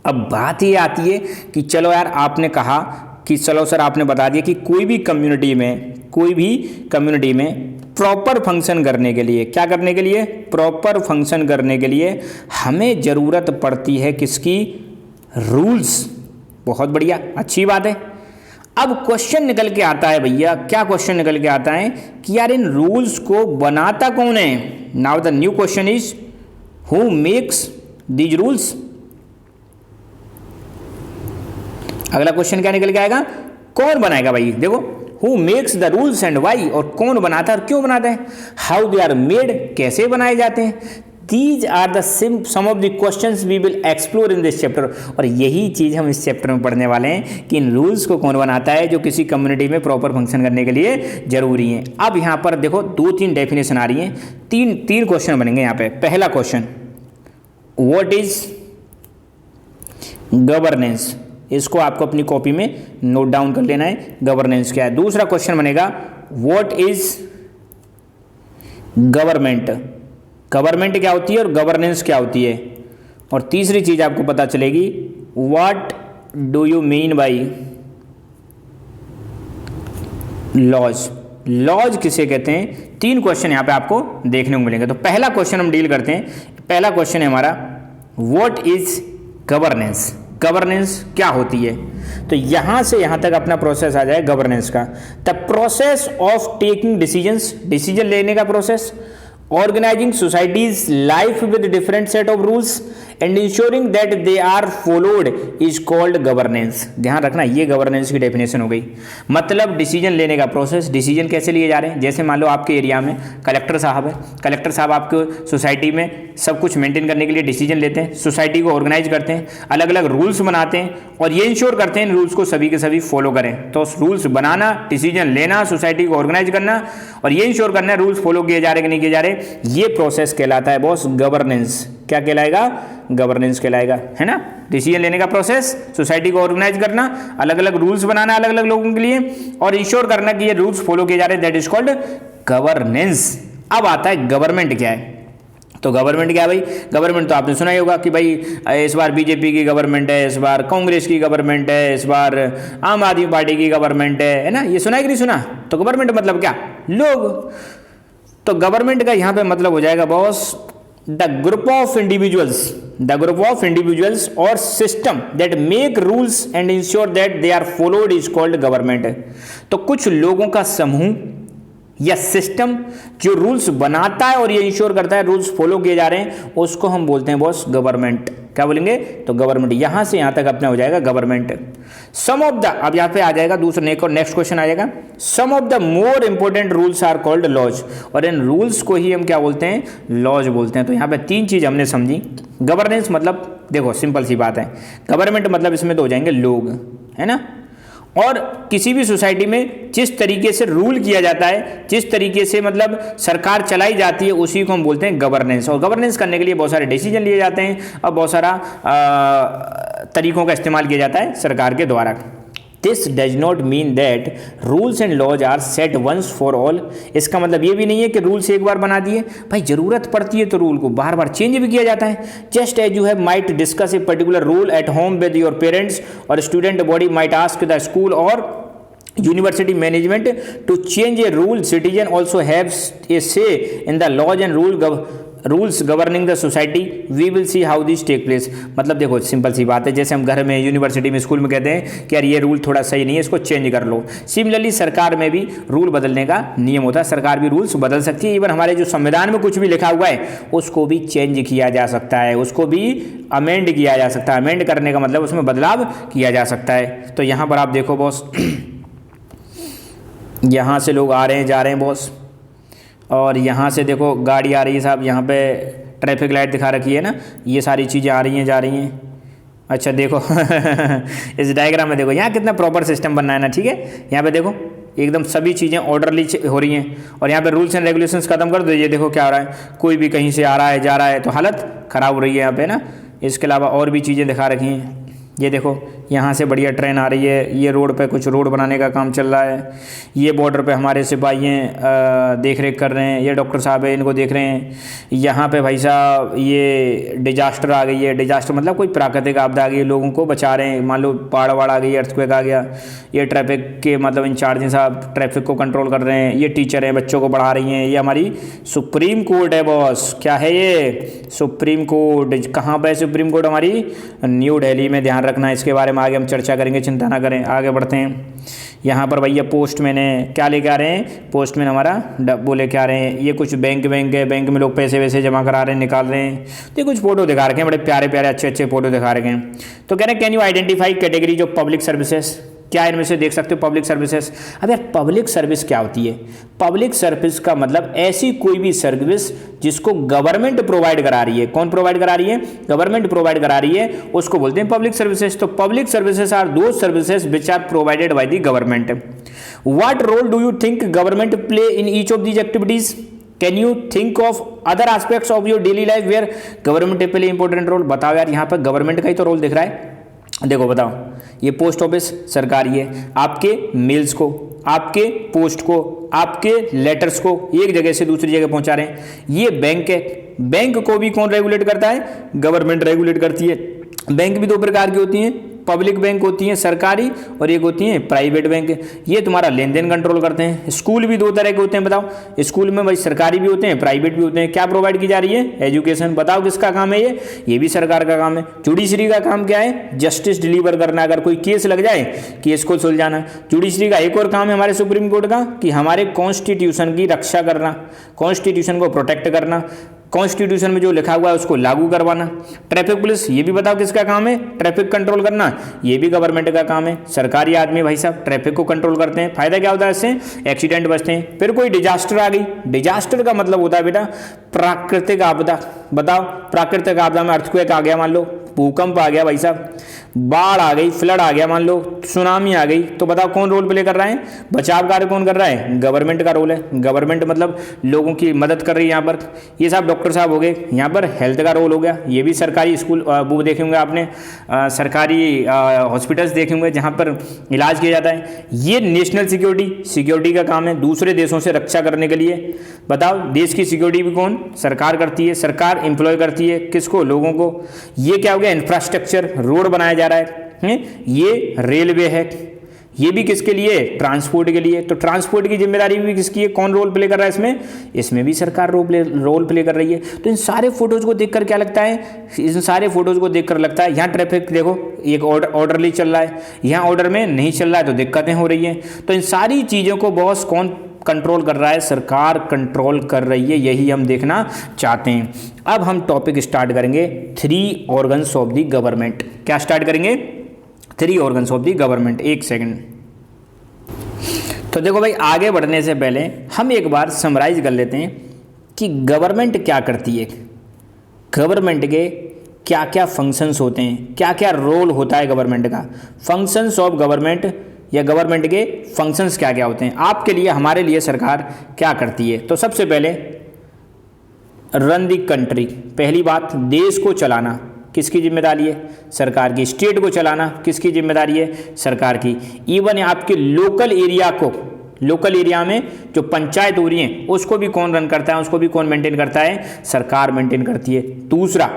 अब बात ये आती है कि चलो यार, आपने कहा कि चलो सर आपने बता दिया कि कोई भी कम्युनिटी में प्रॉपर फंक्शन करने के लिए, क्या करने के लिए, प्रॉपर फंक्शन करने के लिए हमें ज़रूरत पड़ती है किसकी, रूल्स। बहुत बढ़िया, अच्छी बात है। अब क्वेश्चन निकल के आता है भैया, क्या क्वेश्चन निकल के आता है कि यार इन रूल्स को बनाता कौन है। Now the new question is who makes these rules. अगला क्वेश्चन क्या निकल के आएगा, कौन बनाएगा भाई। देखो, who makes the rules and why, और कौन बनाता है और क्यों बनाता है। हाउ दे आर मेड, कैसे बनाए जाते हैं। These are the some of the questions we will explore in this chapter. और यही चीज़ हम इस चैप्टर में पढ़ने वाले हैं कि इन रूल्स को कौन बनाता है जो किसी कम्युनिटी में प्रॉपर फंक्शन करने के लिए जरूरी है। अब यहाँ पर देखो 2-3 डेफिनेशन आ रही हैं, तीन क्वेश्चन बनेंगे यहाँ पे। पहला क्वेश्चन, व्हाट इज गवर्नेंस, इसको आपको अपनी कॉपी में नोट डाउन कर लेना है, गवर्नेंस क्या है। दूसरा क्वेश्चन बनेगा, व्हाट इज गवर्नमेंट, गवर्नमेंट क्या होती है और गवर्नेंस क्या होती है। और तीसरी चीज आपको पता चलेगी, what do you mean by laws, laws किसे कहते हैं। 3 क्वेश्चन यहां पे आपको देखने को मिलेंगे। तो पहला क्वेश्चन हम डील करते हैं। पहला क्वेश्चन है हमारा, व्हाट इज गवर्नेंस, गवर्नेंस क्या होती है। तो यहां से यहां तक अपना प्रोसेस आ जाए गवर्नेंस का। The process of taking decisions, decision लेने का process, organizing society's life with different set of rules and ensuring that they are followed is called governance। ध्यान रखना, ये गवर्नेंस की डेफिनेशन हो गई। मतलब डिसीजन लेने का प्रोसेस, डिसीजन कैसे लिए जा रहे हैं। जैसे मान लो आपके एरिया में कलेक्टर साहब है, कलेक्टर साहब आपको सोसाइटी में सब कुछ मेंटेन करने के लिए डिसीजन लेते हैं, सोसाइटी को ऑर्गेनाइज करते हैं, अलग अलग रूल्स बनाते हैं और ये इंश्योर करते हैं इन रूल्स को सभी के सभी फॉलो करें। तो रूल्स बनाना, डिसीजन लेना, सोसाइटी को ऑर्गेनाइज करना और ये इंश्योर करना रूल्स फॉलो किए जा रहे कि नहीं किए जा रहे, ये प्रोसेस कहलाता है बॉस गवर्नेंस। क्या कहलाएगा, गवर्नेंस कहलाएगा, है ना। डिसीजन लेने का प्रोसेस, सोसाइटी को ऑर्गेनाइज करना, अलग अलग रूल्स बनाना अलग अलग लोगों के लिए और इंश्योर करना कि ये रूल्स फॉलो किए जा रहे हैं, दैट इज कॉल्ड गवर्नेंस। अब आता है गवर्नमेंट क्या है। तो गवर्नमेंट क्या है भाई, गवर्नमेंट तो आपने सुना ही होगा कि भाई इस बार बीजेपी की गवर्नमेंट है, इस बार कांग्रेस की गवर्नमेंट है, इस बार आम आदमी पार्टी की गवर्नमेंट है ना। ये सुना है कि नहीं सुना। तो गवर्नमेंट मतलब क्या, लोग। तो गवर्नमेंट का यहां पे मतलब हो जाएगा thus the group of individuals और system that make rules and ensure that they are followed is called government. तो कुछ लोगों का समूह या सिस्टम जो रूल्स बनाता है और ये इंश्योर करता है रूल्स फॉलो किए जा रहे हैं, उसको हम बोलते हैं बॉस गवर्नमेंट। क्या बोलेंगे, तो गवर्नमेंट। यहां से यहां तक अपना हो जाएगा गवर्नमेंट। सम ऑफ द, अब यहां पे आ जाएगा दूसरा नेक्स्ट क्वेश्चन आ जाएगा, some of the more important rules are called laws. और इन रूल्स को ही हम क्या बोलते हैं, लॉज बोलते हैं। तो यहां पे 3 चीज हमने समझी। गवर्नेंस मतलब देखो सिंपल सी बात है, गवर्नमेंट मतलब इसमें तो हो जाएंगे लोग, है ना। और किसी भी सोसाइटी में जिस तरीके से रूल किया जाता है, जिस तरीके से मतलब सरकार चलाई जाती है, उसी को हम बोलते हैं गवर्नेंस। और गवर्नेंस करने के लिए बहुत सारे डिसीजन लिए जाते हैं और बहुत सारा तरीकों का इस्तेमाल किया जाता है सरकार के द्वारा। This does not mean that rules and laws are set once for all. इसका मतलब ये भी नहीं है कि रूल्स एक बार बना दिए, भाई जरूरत पड़ती है तो रूल को बार बार चेंज भी किया जाता है। Just as you have might discuss a particular rule at home with your parents और student body might ask the school और university management to change a rule, citizen also have a say in the laws and rules governing the society we will see how this take place. मतलब देखो simple सी बात है, जैसे हम घर में, university में, स्कूल में कहते हैं कि यार ये रूल थोड़ा सही नहीं है, इसको चेंज कर लो। सिमिलरली सरकार में भी रूल बदलने का नियम होता है, सरकार भी रूल्स बदल सकती है। इवन हमारे जो संविधान में कुछ भी लिखा हुआ है उसको भी चेंज किया जा सकता है, उसको भी अमेंड किया जा सकता है। अमेंड करने का मतलब उसमें बदलाव किया जा सकता है। तो यहाँ पर आप देखो बॉस, यहाँ से लोग आ रहे हैं जा रहे हैं बॉस, और यहाँ से देखो गाड़ी आ रही है साहब, यहाँ पे ट्रैफिक लाइट दिखा रखी है ना, ये सारी चीज़ें आ रही हैं जा रही हैं। अच्छा देखो इस डायग्राम में देखो यहाँ कितना प्रॉपर सिस्टम बनना है ना, ठीक है। यहाँ पे देखो एकदम सभी चीज़ें ऑर्डरली हो रही हैं, और यहाँ पे रूल्स एंड रेगुलेशंस खत्म कर दो। ये देखो क्या हो रहा है, कोई भी कहीं से आ रहा है जा रहा है तो हालत ख़राब हो रही है यहाँ पे ना। इसके अलावा और भी चीज़ें दिखा रखी हैं। ये देखो यहाँ से बढ़िया ट्रेन आ रही है, ये रोड पे कुछ रोड बनाने का काम चल रहा है। ये बॉर्डर पे हमारे सिपाही हैं देख रेख कर रहे हैं, ये डॉक्टर साहब है इनको देख रहे हैं। यहाँ पे भाई साहब ये डिजास्टर आ गई है, डिजास्टर मतलब कोई प्राकृतिक आपदा आ गई है, लोगों को बचा रहे हैं। मान लो बाढ़ वाड़ आ गई, अर्थक्वेक आ गया, ये ट्रैफिक के मतलब इंचार्ज हैं साहब, ट्रैफिक को कंट्रोल कर रहे हैं। ये टीचर हैं, बच्चों को पढ़ा रही हैं। ये हमारी सुप्रीम कोर्ट है बॉस, क्या है ये सुप्रीम कोर्ट। कहाँ पर है सुप्रीम कोर्ट? हमारी न्यू दिल्ली में। ध्यान रखना, इसके बारे में आगे हम चर्चा करेंगे, चिंता ना करें। आगे बढ़ते हैं। यहाँ पर भैया पोस्टमैन है, क्या लेके आ रहे हैं? पोस्टमैन हमारा डब्बो लेके आ रहे हैं। ये कुछ बैंक है, बैंक में लोग पैसे वैसे जमा करा रहे हैं, निकाल रहे हैं। तो कुछ फोटो दिखा रखे हैं, बड़े प्यारे प्यारे अच्छे अच्छे फोटो दिखा रखे हैं। तो कह रहे हैं can you identify categories of public services, क्या इनमें से देख सकते हो पब्लिक सर्विसेज। अब यार पब्लिक सर्विस क्या होती है? पब्लिक सर्विस का मतलब ऐसी कोई भी सर्विस जिसको गवर्नमेंट प्रोवाइड करा रही है। कौन प्रोवाइड करा रही है? गवर्नमेंट प्रोवाइड करा रही है, उसको बोलते हैं पब्लिक सर्विसेज। तो public services are those services which are provided by the government. What role do you think government play in each of these activities? Can you think of other aspects of your daily life where government play important role? बताओ यार, यहाँ पर government का ही तो role दिख रहा है। देखो बताओ, ये पोस्ट ऑफिस सरकारी है, आपके मेल्स को, आपके पोस्ट को, आपके लेटर्स को एक जगह से दूसरी जगह पहुंचा रहे हैं। ये बैंक है, बैंक को भी कौन रेगुलेट करता है? गवर्नमेंट रेगुलेट करती है। बैंक भी दो प्रकार की होती हैं, पब्लिक बैंक होती हैं सरकारी, और एक होती हैं प्राइवेट बैंक। ये तुम्हारा लेन देन कंट्रोल करते हैं। स्कूल भी दो तरह के होते हैं, बताओ। स्कूल में भाई सरकारी भी होते हैं, प्राइवेट भी होते हैं। क्या प्रोवाइड की जा रही है? एजुकेशन। बताओ किसका काम है ये भी सरकार का काम है। जुडिशरी का काम क्या है? जस्टिस डिलीवर करना। अगर कोई केस लग जाए, केस को सुलझाना। जुडिशरी का एक और काम है हमारे सुप्रीम कोर्ट का कि हमारे कॉन्स्टिट्यूशन की रक्षा करना, कॉन्स्टिट्यूशन को प्रोटेक्ट करना, कॉन्स्टिट्यूशन में जो लिखा हुआ है उसको लागू करवाना। ट्रैफिक पुलिस, ये भी बताओ किसका काम है? ट्रैफिक कंट्रोल करना, ये भी गवर्नमेंट का काम है। सरकारी आदमी भाई साहब ट्रैफिक को कंट्रोल करते हैं। फायदा क्या होता है इससे? एक्सीडेंट बचते हैं। फिर कोई डिजास्टर आ गई, डिजास्टर का मतलब होता है बेटा प्राकृतिक आपदा। बताओ, प्राकृतिक आपदा में अर्थक्वेक आ गया, मान लो भूकंप आ गया भाई साहब, बाढ़ आ गई, फ्लड आ गया, मान लो सुनामी आ गई, तो बताओ कौन रोल प्ले कर रहा है? बचाव कार्य कौन कर रहा है? गवर्नमेंट का रोल है। गवर्नमेंट मतलब लोगों की मदद कर रही है। यहाँ पर ये साहब डॉक्टर साहब हो गए, यहाँ पर हेल्थ का रोल हो गया। ये भी सरकारी स्कूल वो देखे होंगे आपने, सरकारी हॉस्पिटल्स देखे होंगे जहाँ पर इलाज किया जाता है। ये नेशनल सिक्योरिटी का काम है, दूसरे देशों से रक्षा करने के लिए। बताओ देश की सिक्योरिटी भी कौन? सरकार करती है। सरकार एम्प्लॉय करती है किसको? लोगों को। ये क्या हो गया? इंफ्रास्ट्रक्चर, रोड बनाया जा रहा है। ये रेलवे है, ये भी किसके लिए? ट्रांसपोर्ट के लिए। तो ट्रांसपोर्ट की जिम्मेदारी भी किसकी है? कौन रोल प्ले कर रहा है इसमें? इसमें भी सरकार रोल प्ले कर रही है। तो इन सारे फोटोज को देखकर क्या लगता है? इन सारे फोटोज को देखकर लगता है यहाँ ट्रैफिक देखो एक ऑर्डरली चल रहा है, यहाँ ऑर्डर में नहीं चल रहा है तो दिक्कतें हो रही हैं। तो इन सारी चीज़ों को बॉस कौन कंट्रोल कर रहा है? सरकार कंट्रोल कर रही है। यही हम देखना चाहते हैं। अब हम टॉपिक स्टार्ट करेंगे 3 ऑर्गन्स ऑफ द गवर्नमेंट। क्या स्टार्ट करेंगे? 3 ऑर्गन्स ऑफ द गवर्नमेंट। एक सेकंड। तो देखो भाई, आगे बढ़ने से पहले हम एक बार समराइज कर लेते हैं कि गवर्नमेंट क्या करती है, गवर्नमेंट के क्या क्या फंक्शंस होते हैं, क्या क्या रोल होता है गवर्नमेंट का। फंक्शंस ऑफ गवर्नमेंट या गवर्नमेंट के फंक्शंस क्या क्या होते हैं आपके लिए, हमारे लिए सरकार क्या करती है। तो सबसे पहले रन द कंट्री। पहली बात, देश को चलाना किसकी जिम्मेदारी है? सरकार की। स्टेट को चलाना किसकी जिम्मेदारी है? सरकार की। इवन आपके लोकल एरिया को, लोकल एरिया में जो पंचायत हो रही है उसको भी कौन रन करता है? उसको भी कौन मेंटेन करता है? सरकार मेंटेन करती है। दूसरा,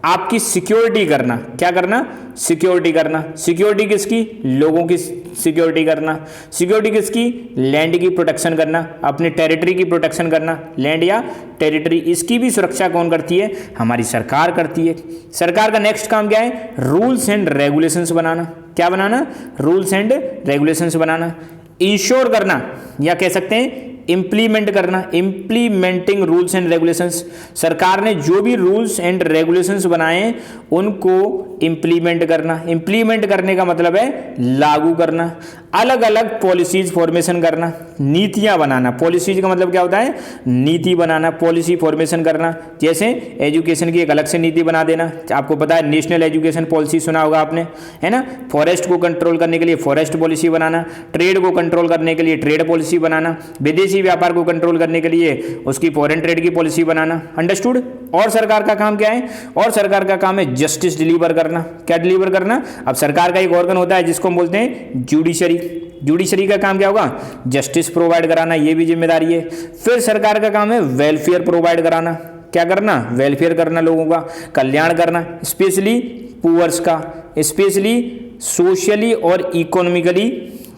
आपकी सिक्योरिटी करना, क्या करना, सिक्योरिटी करना। सिक्योरिटी किसकी, लोगों की सिक्योरिटी करना। सिक्योरिटी किसकी, लैंड की प्रोटेक्शन करना, अपने टेरिटरी की प्रोटेक्शन करना, लैंड या टेरिटरी, इसकी भी सुरक्षा कौन करती है, हमारी सरकार करती है। सरकार का नेक्स्ट काम क्या है, रूल्स एंड रेगुलेशंस बनाना। क्या बनाना, रूल्स एंड रेगुलेशंस बनाना। इंश्योर करना या कह सकते हैं इम्प्लीमेंट करना, इम्प्लीमेंटिंग रूल्स एंड रेगुलेशंस। सरकार ने जो भी रूल्स एंड रेगुलेशंस बनाए उनको इम्प्लीमेंट करना। इम्प्लीमेंट करने का मतलब है लागू करना। अलग अलग पॉलिसीज फॉर्मेशन करना, नीतियां बनाना। पॉलिसीज का मतलब क्या होता है, नीति बनाना, पॉलिसी फॉर्मेशन करना। जैसे एजुकेशन की एक अलग से नीति बना देना, आपको पता है नेशनल एजुकेशन पॉलिसी सुना होगा आपने, है ना। फॉरेस्ट को कंट्रोल करने के लिए फॉरेस्ट पॉलिसी बनाना, ट्रेड को कंट्रोल करने के लिए ट्रेड पॉलिसी बनाना, विदेशी व्यापार को कंट्रोल करने के लिए उसकी फॉरेन ट्रेड की पॉलिसी बनाना। अंडरस्टूड। और सरकार का काम क्या है, और सरकार का काम है जस्टिस डिलीवर करना। क्या डिलीवर करना, अब सरकार का एक ऑर्गन होता है जिसको हम बोलते हैं जुडिशरी। जुडिशरी का काम क्या होगा, जस्टिस प्रोवाइड कराना, ये भी जिम्मेदारी है। फिर सरकार का काम है वेलफेयर प्रोवाइड कराना। क्या करना, वेलफेयर करना, लोगों का कल्याण करना, स्पेशली पुअर्स का, स्पेशली सोशली और economically,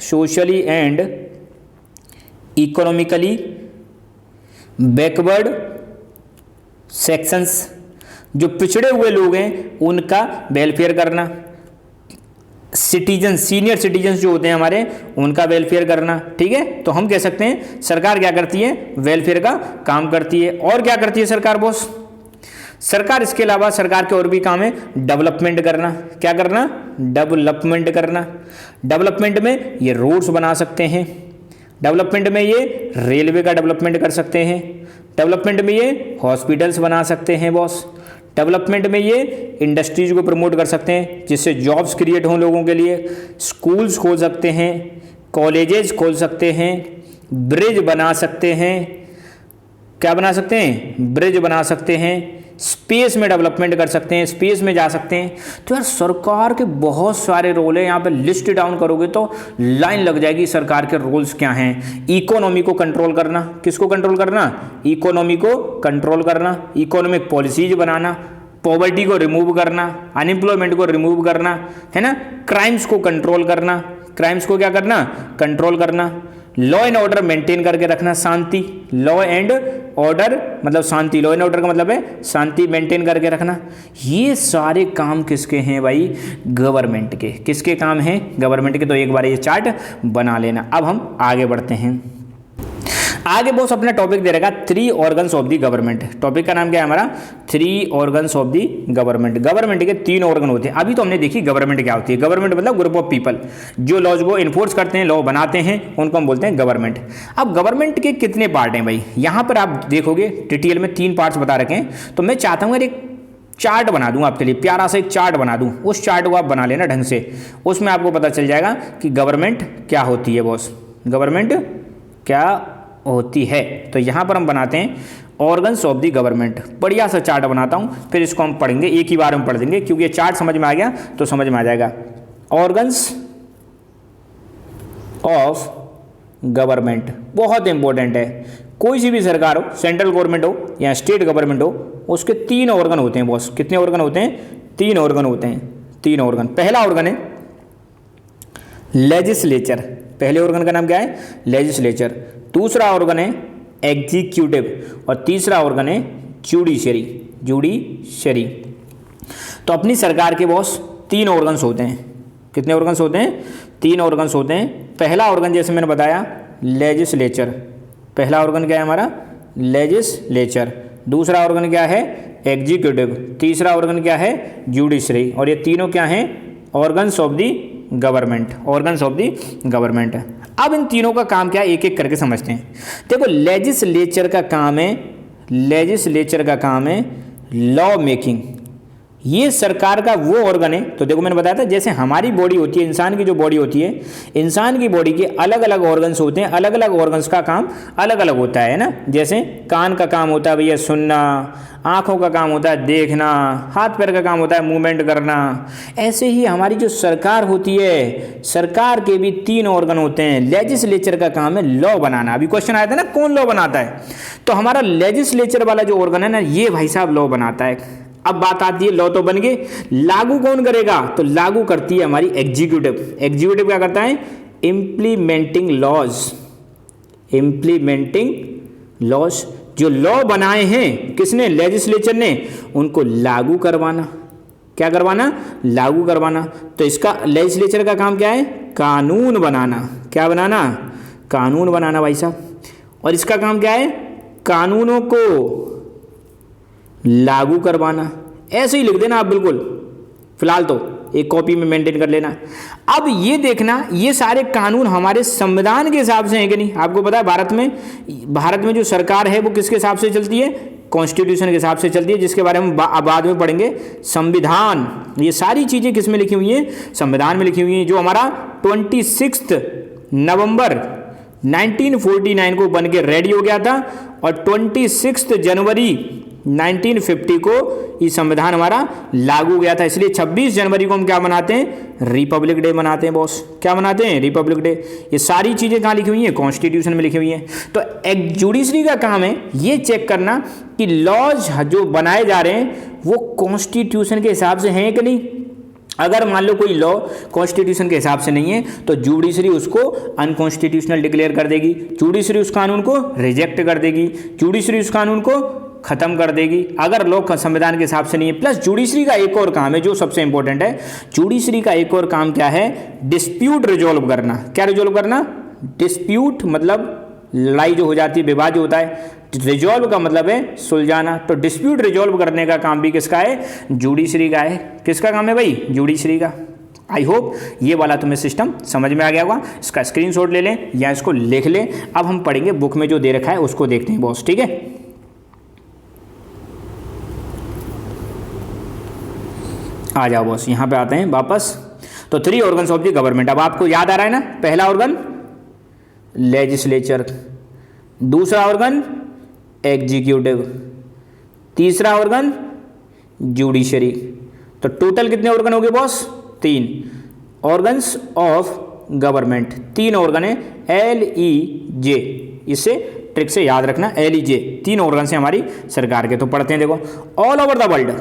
socially and economically backward sections, जो पिछड़े हुए लोग हैं उनका वेलफेयर करना। सिटीजन, सीनियर सिटीजन जो होते हैं हमारे, उनका वेलफेयर करना। ठीक है, तो हम कह सकते हैं सरकार क्या करती है, वेलफेयर का काम करती है। और क्या करती है सरकार बॉस, सरकार इसके अलावा सरकार के और भी काम है डेवलपमेंट करना। क्या करना, डेवलपमेंट करना। डेवलपमेंट में ये रोड्स बना सकते हैं, डेवलपमेंट में ये रेलवे का डेवलपमेंट कर सकते हैं, डेवलपमेंट में ये हॉस्पिटल्स बना सकते हैं बॉस, डेवलपमेंट में ये इंडस्ट्रीज को प्रमोट कर सकते हैं जिससे जॉब्स क्रिएट हों लोगों के लिए, स्कूल्स खोल सकते हैं, कॉलेजेस खोल सकते हैं, ब्रिज बना सकते हैं। क्या बना सकते हैं, ब्रिज बना सकते हैं, स्पेस में डेवलपमेंट कर सकते हैं, स्पेस में जा सकते हैं। तो यार सरकार के बहुत सारे रोल है, यहाँ पे लिस्ट डाउन करोगे तो लाइन लग जाएगी सरकार के रोल्स क्या हैं। इकोनॉमी को कंट्रोल करना, किसको कंट्रोल करना, इकोनॉमी को कंट्रोल करना, इकोनॉमिक पॉलिसीज बनाना, पॉवर्टी को रिमूव करना, अनएम्प्लॉयमेंट को रिमूव करना, है ना, क्राइम्स को कंट्रोल करना, क्राइम्स को क्या करना, कंट्रोल करना, लॉ एंड ऑर्डर मेंटेन करके रखना, शांति, लॉ एंड ऑर्डर मतलब शांति, लॉ एंड ऑर्डर का मतलब है शांति मेंटेन करके रखना। ये सारे काम किसके हैं भाई, गवर्नमेंट के। किसके काम हैं, गवर्नमेंट के। तो एक बार ये चार्ट बना लेना। अब हम आगे बढ़ते हैं। आगे बॉस अपना टॉपिक दे रहेगा 3 organs of the government. Topic का नाम क्या है हमारा, 3 organs of the government. Government के 3 ऑर्गन होते हैं। अभी तो हमने देखी गवर्नमेंट क्या होती है। गवर्नमेंट मतलब ग्रुप ऑफ पीपल जो लॉज को इन्फोर्स करते हैं, लॉ बनाते हैं, उनको हम बोलते हैं गवर्नमेंट। अब गवर्नमेंट के कितने पार्ट हैं भाई, यहाँ पर आप देखोगे डिटेल में 3 पार्ट्स बता रखे हैं। तो मैं चाहता हूँ एक चार्ट बना दूं आपके लिए, प्यारा सा एक चार्ट बना दूं। उस चार्ट को आप बना लेना ढंग से, उसमें आपको पता चल जाएगा कि गवर्नमेंट क्या होती है बॉस, गवर्नमेंट क्या होती है। तो यहाँ पर हम बनाते हैं ऑर्गन्स ऑफ द गवर्नमेंट। बढ़िया सा चार्ट बनाता हूँ, फिर इसको हम पढ़ेंगे, एक ही बार में पढ़ देंगे क्योंकि ये चार्ट समझ में आ गया तो समझ में आ जाएगा। ऑर्गन्स ऑफ गवर्नमेंट बहुत इंपॉर्टेंट है। कोई सी भी सरकार हो, सेंट्रल गवर्नमेंट हो या स्टेट गवर्नमेंट हो, उसके 3 ऑर्गन होते हैं बॉस। कितने ऑर्गन होते हैं, 3 ऑर्गन होते हैं, 3 ऑर्गन। पहला ऑर्गन है लेजिस्लेचर। पहले ऑर्गन का नाम क्या है, लेजिस्लेचर। दूसरा ऑर्गन है एग्जीक्यूटिव और तीसरा ऑर्गन है जुडिशरी, जुडिशरी। तो अपनी सरकार के बॉस 3 ऑर्गन्स होते हैं। कितने ऑर्गन्स होते हैं, 3 ऑर्गन्स होते हैं। पहला ऑर्गन जैसे मैंने बताया लेजिस्लेचर, पहला ऑर्गन क्या है हमारा, लेजिस्लेचर। दूसरा ऑर्गन क्या है, एग्जीक्यूटिव। तीसरा ऑर्गन क्या है, जुडिशरी। और ये तीनों क्या हैं, organs of the government, organs of the government. अब इन तीनों का काम क्या है एक एक करके समझते हैं। देखो लेजिस्लेचर का काम है, लेजिस्लेचर का काम है लॉ मेकिंग। ये सरकार का वो ऑर्गन है। तो देखो मैंने बताया था जैसे हमारी बॉडी होती है, इंसान की जो बॉडी होती है, इंसान की बॉडी के अलग अलग ऑर्गन्स होते हैं, अलग अलग ऑर्गन्स का काम अलग अलग होता है ना। जैसे कान का काम होता है भैया सुनना, आँखों का काम होता है देखना, हाथ पैर का काम होता है मूवमेंट करना। ऐसे ही हमारी जो सरकार होती है, सरकार के भी 3 ऑर्गन होते हैं। लेजिस्लेचर का काम है लॉ बनाना। अभी क्वेश्चन आया था ना कौन लॉ बनाता है, तो हमारा लेजिस्लेचर वाला जो ऑर्गन है ना, ये भाई साहब लॉ बनाता है। अब बात आती है लॉ तो बन गए, लागू कौन करेगा? तो लागू करती है हमारी एग्जीक्यूटिव। एग्जीक्यूटिव क्या करता है? Implementing laws. इम्प्लीमेंटिंग लॉज, जो लॉ बनाए हैं किसने? लेजिस्लेचर ने, उनको लागू करवाना। क्या करवाना? लागू करवाना। तो इसका लेजिस्लेचर का काम क्या है? कानून बनाना। क्या बनाना? कानून बनाना भाई साहब। और इसका काम क्या है? कानूनों को लागू करवाना। ऐसे ही लिख देना आप बिल्कुल, फिलहाल तो एक कॉपी में मेंटेन कर लेना। अब ये देखना, ये सारे कानून हमारे संविधान के हिसाब से हैं कि नहीं। आपको पता है भारत में जो सरकार है वो किसके हिसाब से चलती है? कॉन्स्टिट्यूशन के हिसाब से चलती है, जिसके बारे में हम बाद में पढ़ेंगे। संविधान, ये सारी चीजें किस में लिखी हुई हैं? संविधान में लिखी हुई हैं। जो हमारा 26 नवंबर 1949 को बन के रेडी हो गया था और 26 जनवरी 1950 को ये संविधान हमारा लागू हो गया था। इसलिए 26 जनवरी को हम क्या मनाते हैं? रिपब्लिक डे मनाते हैं बॉस। क्या मनाते हैं? Republic day. ये सारी चीजें कहाँ लिखी हुई हैं? कॉन्स्टिट्यूशन में लिखी हुई हैं। तो एक जुडिशरी का काम है ये चेक करना कि लॉज जो बनाए जा रहे हैं वो कॉन्स्टिट्यूशन के हिसाब से हैं कि नहीं। अगर मान लो कोई लॉ कॉन्स्टिट्यूशन के हिसाब से नहीं है तो जुडिशरी उसको अनकॉन्स्टिट्यूशनल डिक्लेयर कर देगी, जुडिशरी उस कानून को रिजेक्ट कर देगी, जुडिशरी उस कानून को खत्म कर देगी अगर लॉ संविधान के हिसाब से नहीं है। प्लस जुडिशरी का एक और काम है जो सबसे इंपॉर्टेंट है। जुडिशरी का एक और काम क्या है? डिस्प्यूट रिजॉल्व करना। क्या रिजॉल्व करना? डिस्प्यूट मतलब लड़ाई जो हो जाती है, विवाद जो होता है। रिजॉल्व का मतलब है सुलझाना। तो डिस्प्यूट रिजॉल्व करने का काम भी किसका है? जुडिशरी का है। किसका काम है भाई? जुडिशरी का। आई होप ये वाला तुम्हें सिस्टम समझ में आ गया होगा। इसका स्क्रीनशॉट ले लें या इसको लिख लें। अब हम पढ़ेंगे, बुक में जो दे रखा है उसको देखते हैं बॉस, ठीक है। आ जाओ बॉस, यहाँ पे आते हैं वापस। तो 3 ऑर्गन्स ऑफ द गवर्नमेंट। अब आपको याद आ रहा है ना, पहला ऑर्गन लेजिस्लेचर, दूसरा ऑर्गन एग्जीक्यूटिव, तीसरा ऑर्गन जुडिशरी। तो टोटल कितने ऑर्गन हो गए boss? 3 organs of government. 3 organ है, LEJ। इसे ट्रिक से याद रखना, LEJ 3 ऑर्गन है हमारी सरकार के। तो पढ़ते हैं, देखो। All over the world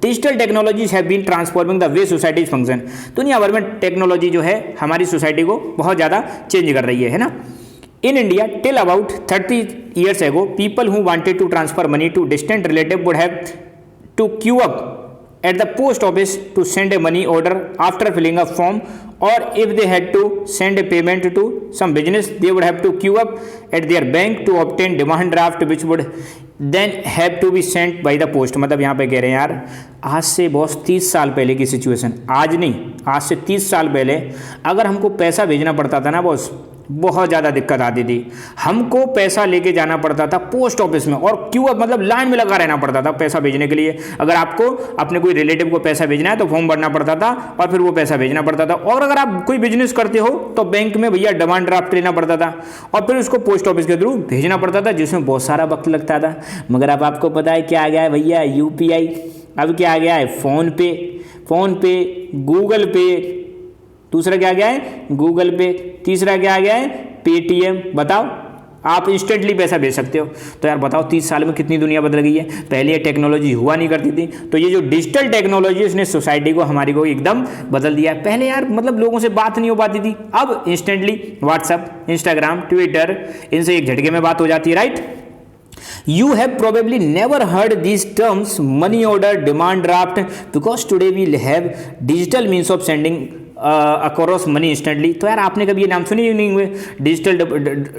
digital technologies have been transforming the way societies function. दुनिया भर में टेक्नोलॉजी जो है हमारी सोसाइटी को बहुत ज़्यादा चेंज कर रही है ना। In India till about 30 years ago people who wanted to transfer money to distant relative would have to queue up at the post office to send a money order after filling a form, or if they had to send a payment to some business they would have to queue up at their bank to obtain demand draft which would then have to be sent by the post। मतलब यहाँ पे कह रहे हैं यार, आज से boss 30 साल पहले की सिचुएशन, आज नहीं, आज से 30 साल पहले अगर हमको पैसा भेजना पड़ता था ना बॉस, बहुत ज़्यादा दिक्कत आती थी। हमको पैसा लेके जाना पड़ता था पोस्ट ऑफिस में और क्यों मतलब लाइन में लगा रहना पड़ता था पैसा भेजने के लिए। अगर आपको अपने कोई रिलेटिव को पैसा भेजना है तो फॉर्म भरना पड़ता था और फिर वो पैसा भेजना पड़ता था। और अगर आप कोई बिजनेस करते हो तो बैंक में भैया डिमांड ड्राफ्ट लेना पड़ता था और फिर उसको पोस्ट ऑफिस के थ्रू भेजना पड़ता था, जिसमें बहुत सारा वक्त लगता था। मगर अब आपको पता है क्या आ गया है भैया? UPI। अब क्या आ गया है? फ़ोन पे, गूगल पे। दूसरा क्या आ गया है? गूगल पे। तीसरा क्या आ गया है? पेटीएम। बताओ, आप इंस्टेंटली पैसा भेज सकते हो। तो यार बताओ 30 साल में कितनी दुनिया बदल गई है। पहले ये टेक्नोलॉजी हुआ नहीं करती थी। तो ये जो डिजिटल टेक्नोलॉजी उसने सोसाइटी को, हमारी को एकदम बदल दिया है। पहले यार मतलब लोगों से बात नहीं हो पाती थी, अब इंस्टेंटली व्हाट्सअप, इंस्टाग्राम, ट्विटर, इनसे एक झटके में बात हो जाती है, right. You have probably never heard these terms money order, demand draft, because today we have digital means of sending across money instantly। तो यार आपने कभी ये नाम सुने ही नहीं हुए? डिजिटल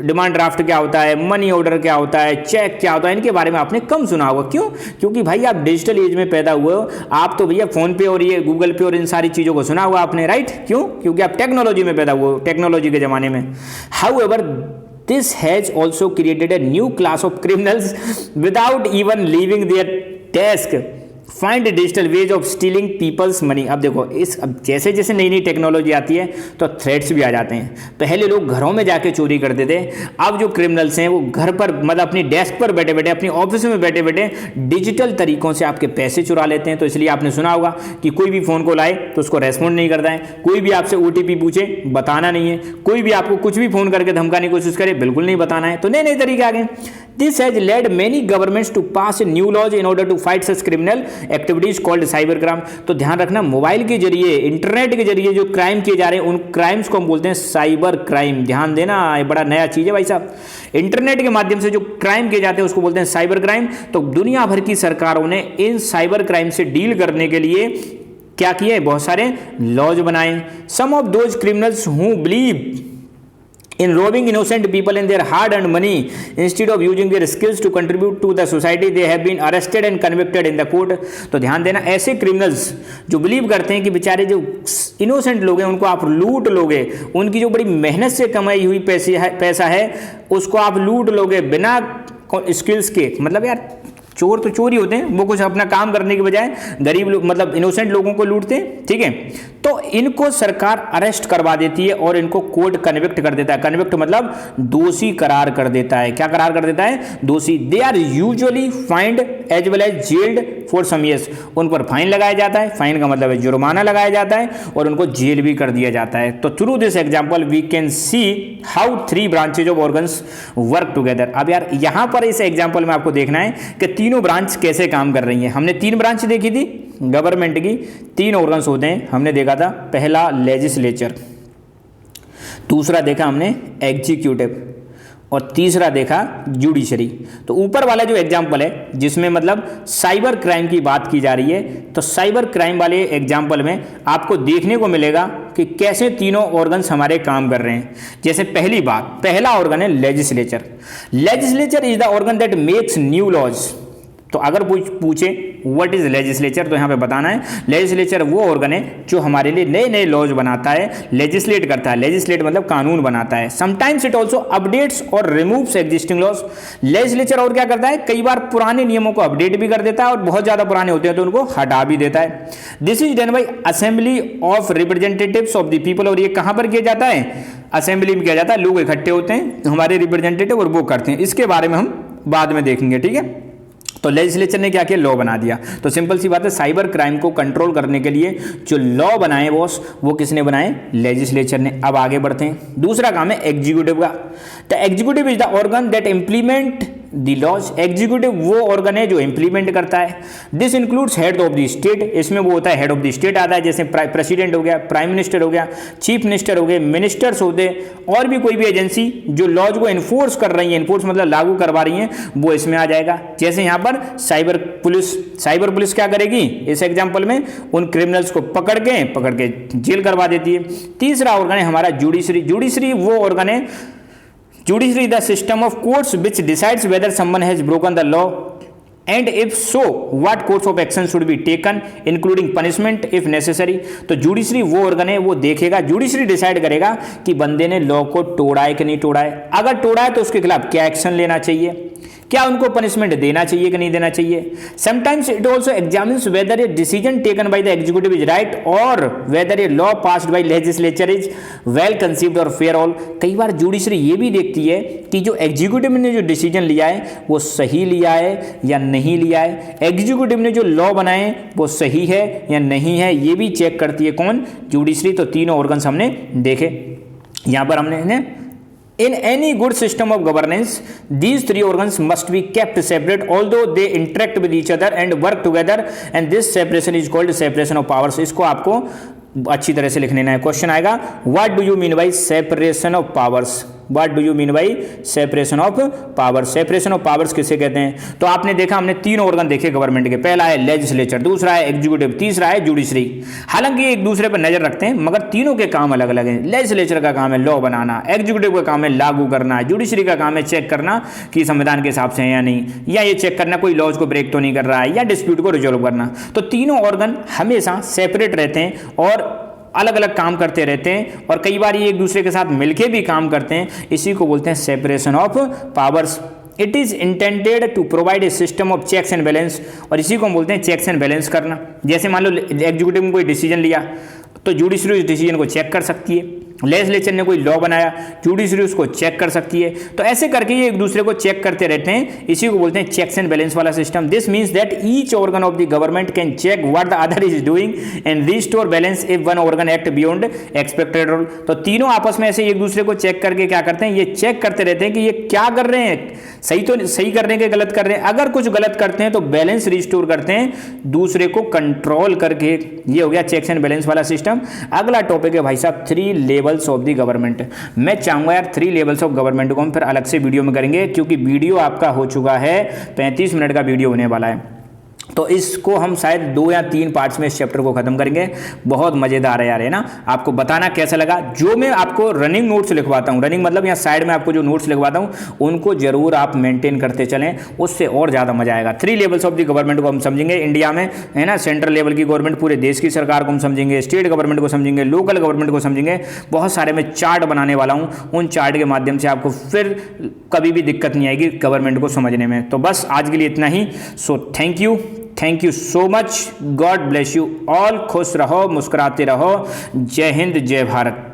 डिमांड ड्राफ्ट क्या होता है, मनी ऑर्डर क्या होता है, चेक क्या होता है, इनके बारे में आपने कम सुना होगा। क्यों? क्योंकि भाई आप डिजिटल एज में पैदा हुए हो। आप तो भैया फोन पे और ये गूगल पे और इन सारी चीज़ों को सुना हुआ आपने, राइट। क्यों? क्योंकि आप टेक्नोलॉजी में पैदा हुए हो, टेक्नोलॉजी के ज़माने में। However, this has also created a new class of criminals without even leaving their desk find digital ways of stealing peoples money. अब देखो अब जैसे जैसे नई नई टेक्नोलॉजी आती है तो थ्रेट्स भी आ जाते हैं। पहले लोग घरों में जाके चोरी करते थे, अब जो क्रिमिनल्स हैं वो घर पर मतलब अपनी डेस्क पर बैठे बैठे, अपनी ऑफिस में बैठे बैठे डिजिटल तरीकों से आपके पैसे चुरा लेते हैं। तो इसलिए आपने सुना होगा कि कोई भी फ़ोन को लाए तो उसको रेस्पॉन्ड नहीं करता है, कोई भी आपसे OTP पूछे बताना नहीं है, कोई भी आपको कुछ भी फ़ोन करके धमकाने की कोशिश करे बिल्कुल नहीं बताना है। तो नए नए तरीके आ गए। This has led many governments to pass new laws in order to fight such criminal activities called cyber crime. तो ध्यान रखना, मोबाइल के जरिए, इंटरनेट के जरिए जो क्राइम किए जा रहे हैं उन क्राइम्स को हम बोलते हैं साइबर क्राइम। ध्यान देना, ये बड़ा नया चीज है भाई साहब। इंटरनेट के माध्यम से जो क्राइम किए जाते हैं उसको बोलते हैं साइबर क्राइम। तो दुनिया भर की सरकारों ने इन साइबर क्राइम से डील करने के लिए क्या किए, बहुत सारे लॉज बनाए। Some of those criminals who believe in robbing innocent people in their hard earned money instead of using their skills to contribute to the society, they have been arrested and convicted in the court। तो ध्यान देना, ऐसे criminals जो believe करते हैं कि बेचारे जो इनोसेंट लोग हैं उनको आप लूट लोगे, उनकी जो बड़ी मेहनत से कमाई हुई पैसा है उसको आप लूट लोगे बिना स्किल्स के। मतलब यार चोर तो चोर ही होते हैं, वो कुछ अपना काम करने के बजाय गरीब लोग मतलब इनोसेंट लोगों को लूटते हैं, ठीक है। तो इनको सरकार अरेस्ट करवा देती है और इनको कोर्ट कन्विक्ट कर देता है। कन्विक्ट मतलब दोषी करार कर देता है। क्या करार कर देता है? दोषी। They are usually fined as well as jailed for some years. उन पर फाइन लगाया जाता है, फाइन का मतलब है जुर्माना लगाया जाता है, और उनको जेल भी कर दिया जाता है। तो through this example we can see how 3 branches of organs work together. अब यार यहाँ पर इस एग्जाम्पल में आपको देखना है कि तीनों ब्रांच कैसे काम कर रही हैं। हमने 3 ब्रांच देखी थी गवर्नमेंट की, 3 ऑर्गन्स होते हैं। हमने देखा था पहला लेजिस्लेचर, दूसरा देखा हमने एग्जीक्यूटिव, और तीसरा देखा जुडिशरी। तो ऊपर वाला जो एग्जाम्पल है जिसमें मतलब साइबर क्राइम की बात की जा रही है, तो साइबर क्राइम वाले एग्जाम्पल में आपको देखने को मिलेगा कि कैसे तीनों ऑर्गन्स हमारे काम कर रहे हैं। जैसे पहली बात, पहला ऑर्गन है legislature. Legislature is the organ that makes new laws. तो अगर पूछे व्हाट इज लेजिस्लेचर, तो यहाँ पे बताना है लेजिस्लेचर वो ऑर्गन है जो हमारे लिए नए नए लॉज बनाता है, लेजिस्लेट करता है। लेजिस्लेट मतलब कानून बनाता है। समटाइम्स इट ऑल्सो अपडेट्स और रिमूव्स एग्जिस्टिंग लॉज। लेजिस्लेचर और क्या करता है, कई बार पुराने नियमों को अपडेट भी कर देता है, और बहुत ज्यादा पुराने होते हैं तो उनको हटा भी देता है। This is done by assembly of representatives of the people. और ये कहां पर किया जाता है? असेंबली में किया जाता है। लोग इकट्ठे होते हैं हमारे रिप्रेजेंटेटिव और वो करते हैं। इसके बारे में हम बाद में देखेंगे, ठीक है। तो लेजिस्लेचर ने क्या किया, लॉ बना दिया। तो सिंपल सी बात है, साइबर क्राइम को कंट्रोल करने के लिए जो लॉ बनाए बॉस, वो किसने बनाए? लेजिस्लेचर ने। अब आगे बढ़ते हैं, दूसरा काम है एग्जीक्यूटिव का। The executive is the organ that implement the laws. Executive वो ऑर्गन है जो इंप्लीमेंट करता है। This includes head of the state. इसमें वो होता है हेड ऑफ द स्टेट आता है, जैसे प्रेसिडेंट हो गया, प्राइम मिनिस्टर हो गया, चीफ मिनिस्टर हो गए, मिनिस्टर्स होते, और भी कोई भी एजेंसी जो लॉज को इन्फोर्स कर रही है, इन्फोर्स मतलब लागू करवा रही है, वो इसमें आ जाएगा। जैसे यहाँ पर साइबर पुलिस। साइबर पुलिस क्या करेगी इस एग्जाम्पल में? उन क्रिमिनल्स को पकड़ के जेल करवा देती है। तीसरा ऑर्गन है हमारा जुडिशरी। जुडिशरी वो ऑर्गन है, judiciary the system of courts which decides whether someone has broken the law and if so what course of action should be taken including punishment if necessary. तो judiciary वो organ है, वो देखेगा, judiciary decide करेगा कि बंदे ने law को तोड़ा है कि नहीं तोड़ा है। अगर तोड़ा है तो उसके खिलाफ क्या एक्शन लेना चाहिए, क्या उनको पनिशमेंट देना चाहिए कि नहीं देना चाहिए। Sometimes it also examines whether a decision taken by the executive is right और whether a law passed by legislature is well conceived और फेयर ऑल। कई बार जुडिशरी ये भी देखती है कि जो एग्जीक्यूटिव ने जो डिसीजन लिया है वो सही लिया है या नहीं लिया है, एग्जीक्यूटिव ने जो लॉ बनाए वो सही है या नहीं है, ये भी चेक करती है कौन? जुडिशरी। तो तीनों ऑर्गन्स हमने देखे। यहां पर हमने In any good system of governance, these 3 organs must be kept separate, although they interact with each other and work together, and this separation is called separation of powers। इसको आपको अच्छी तरह से लिख लेना है। क्वेश्चन आएगा, what do you mean by separation of powers? What do you mean by separation of powers? Separation of powers किसे कहते हैं? तो आपने देखा, हमने 3 ऑर्गन देखे गवर्नमेंट के। पहला है लेजिस्लेचर, दूसरा है एग्जीक्यूटिव, तीसरा है जुडिशरी। हालांकि एक दूसरे पर नजर रखते हैं मगर तीनों के काम अलग अलग हैं। लेजिस्लेचर का काम है लॉ बनाना, एग्जीक्यूटिव का काम है लागू करना, जुडिशरी का काम है चेक करना कि संविधान के हिसाब से है या नहीं, या ये चेक करना कोई लॉज को ब्रेक तो नहीं कर रहा है, या डिस्प्यूट को रिजोल्व करना। तो तीनों ऑर्गन हमेशा सेपरेट रहते हैं और अलग अलग काम करते रहते हैं, और कई बार ये एक दूसरे के साथ मिलके भी काम करते हैं। इसी को बोलते हैं separation of powers. It is intended to provide a system of checks and balance, और इसी को हम बोलते हैं चेक्स एंड बैलेंस करना। जैसे मान लो एग्जीक्यूटिव ने कोई डिसीजन लिया तो जुडिशरी उस डिसीजन को चेक कर सकती है, लेजिस्लेचर ने कोई लॉ बनाया, जुडिशरी उसको चेक कर सकती है। तो ऐसे करके ये एक दूसरे को चेक करते रहते हैं, इसी को बोलते हैं चेक्स एंड बैलेंस वाला system. This means that each organ of the government can check what the other is doing and restore balance if one organ act beyond expected rule. तो तीनों आपस में ऐसे एक दूसरे को चेक करके क्या करते हैं, ये चेक करते रहते हैं कि ये क्या कर रहे हैं, सही तो सही कर रहे हैं कि गलत कर रहे हैं। अगर कुछ गलत करते हैं तो बैलेंस रिस्टोर करते हैं, दूसरे को कंट्रोल करके। ये हो गया चेक्स एंड बैलेंस वाला सिस्टम। अगला टॉपिक है भाई साहब 3 लेवल्स ऑफ द गवर्नमेंट। मैं चाहूंगा यार 3 लेवल्स ऑफ गवर्नमेंट को हम फिर अलग से वीडियो में करेंगे, क्योंकि वीडियो आपका हो चुका है 35 मिनट का वीडियो होने वाला है। तो इसको हम शायद 2 या 3 पार्ट्स में इस चैप्टर को खत्म करेंगे। बहुत मजेदार है यार, है ना। आपको बताना कैसा लगा। जो मैं आपको रनिंग नोट्स लिखवाता हूँ, रनिंग मतलब यहाँ साइड में आपको जो नोट्स लिखवाता हूँ, उनको जरूर आप मेंटेन करते चलें, उससे और ज़्यादा मजा आएगा। 3 लेवल्स ऑफ द गवर्नमेंट को हम समझेंगे इंडिया में, है ना। सेंट्रल लेवल की गवर्नमेंट, पूरे देश की सरकार को हम समझेंगे, स्टेट गवर्नमेंट को समझेंगे, लोकल गवर्नमेंट को समझेंगे। बहुत सारे मैं चार्ट बनाने वाला हूँ, उन चार्ट के माध्यम से आपको फिर कभी भी दिक्कत नहीं आएगी गवर्नमेंट को समझने में। तो बस आज के लिए इतना ही। So thank you so much. God bless you all. खुश रहो, मुस्कुराते रहो। जय हिंद, जय Bharat.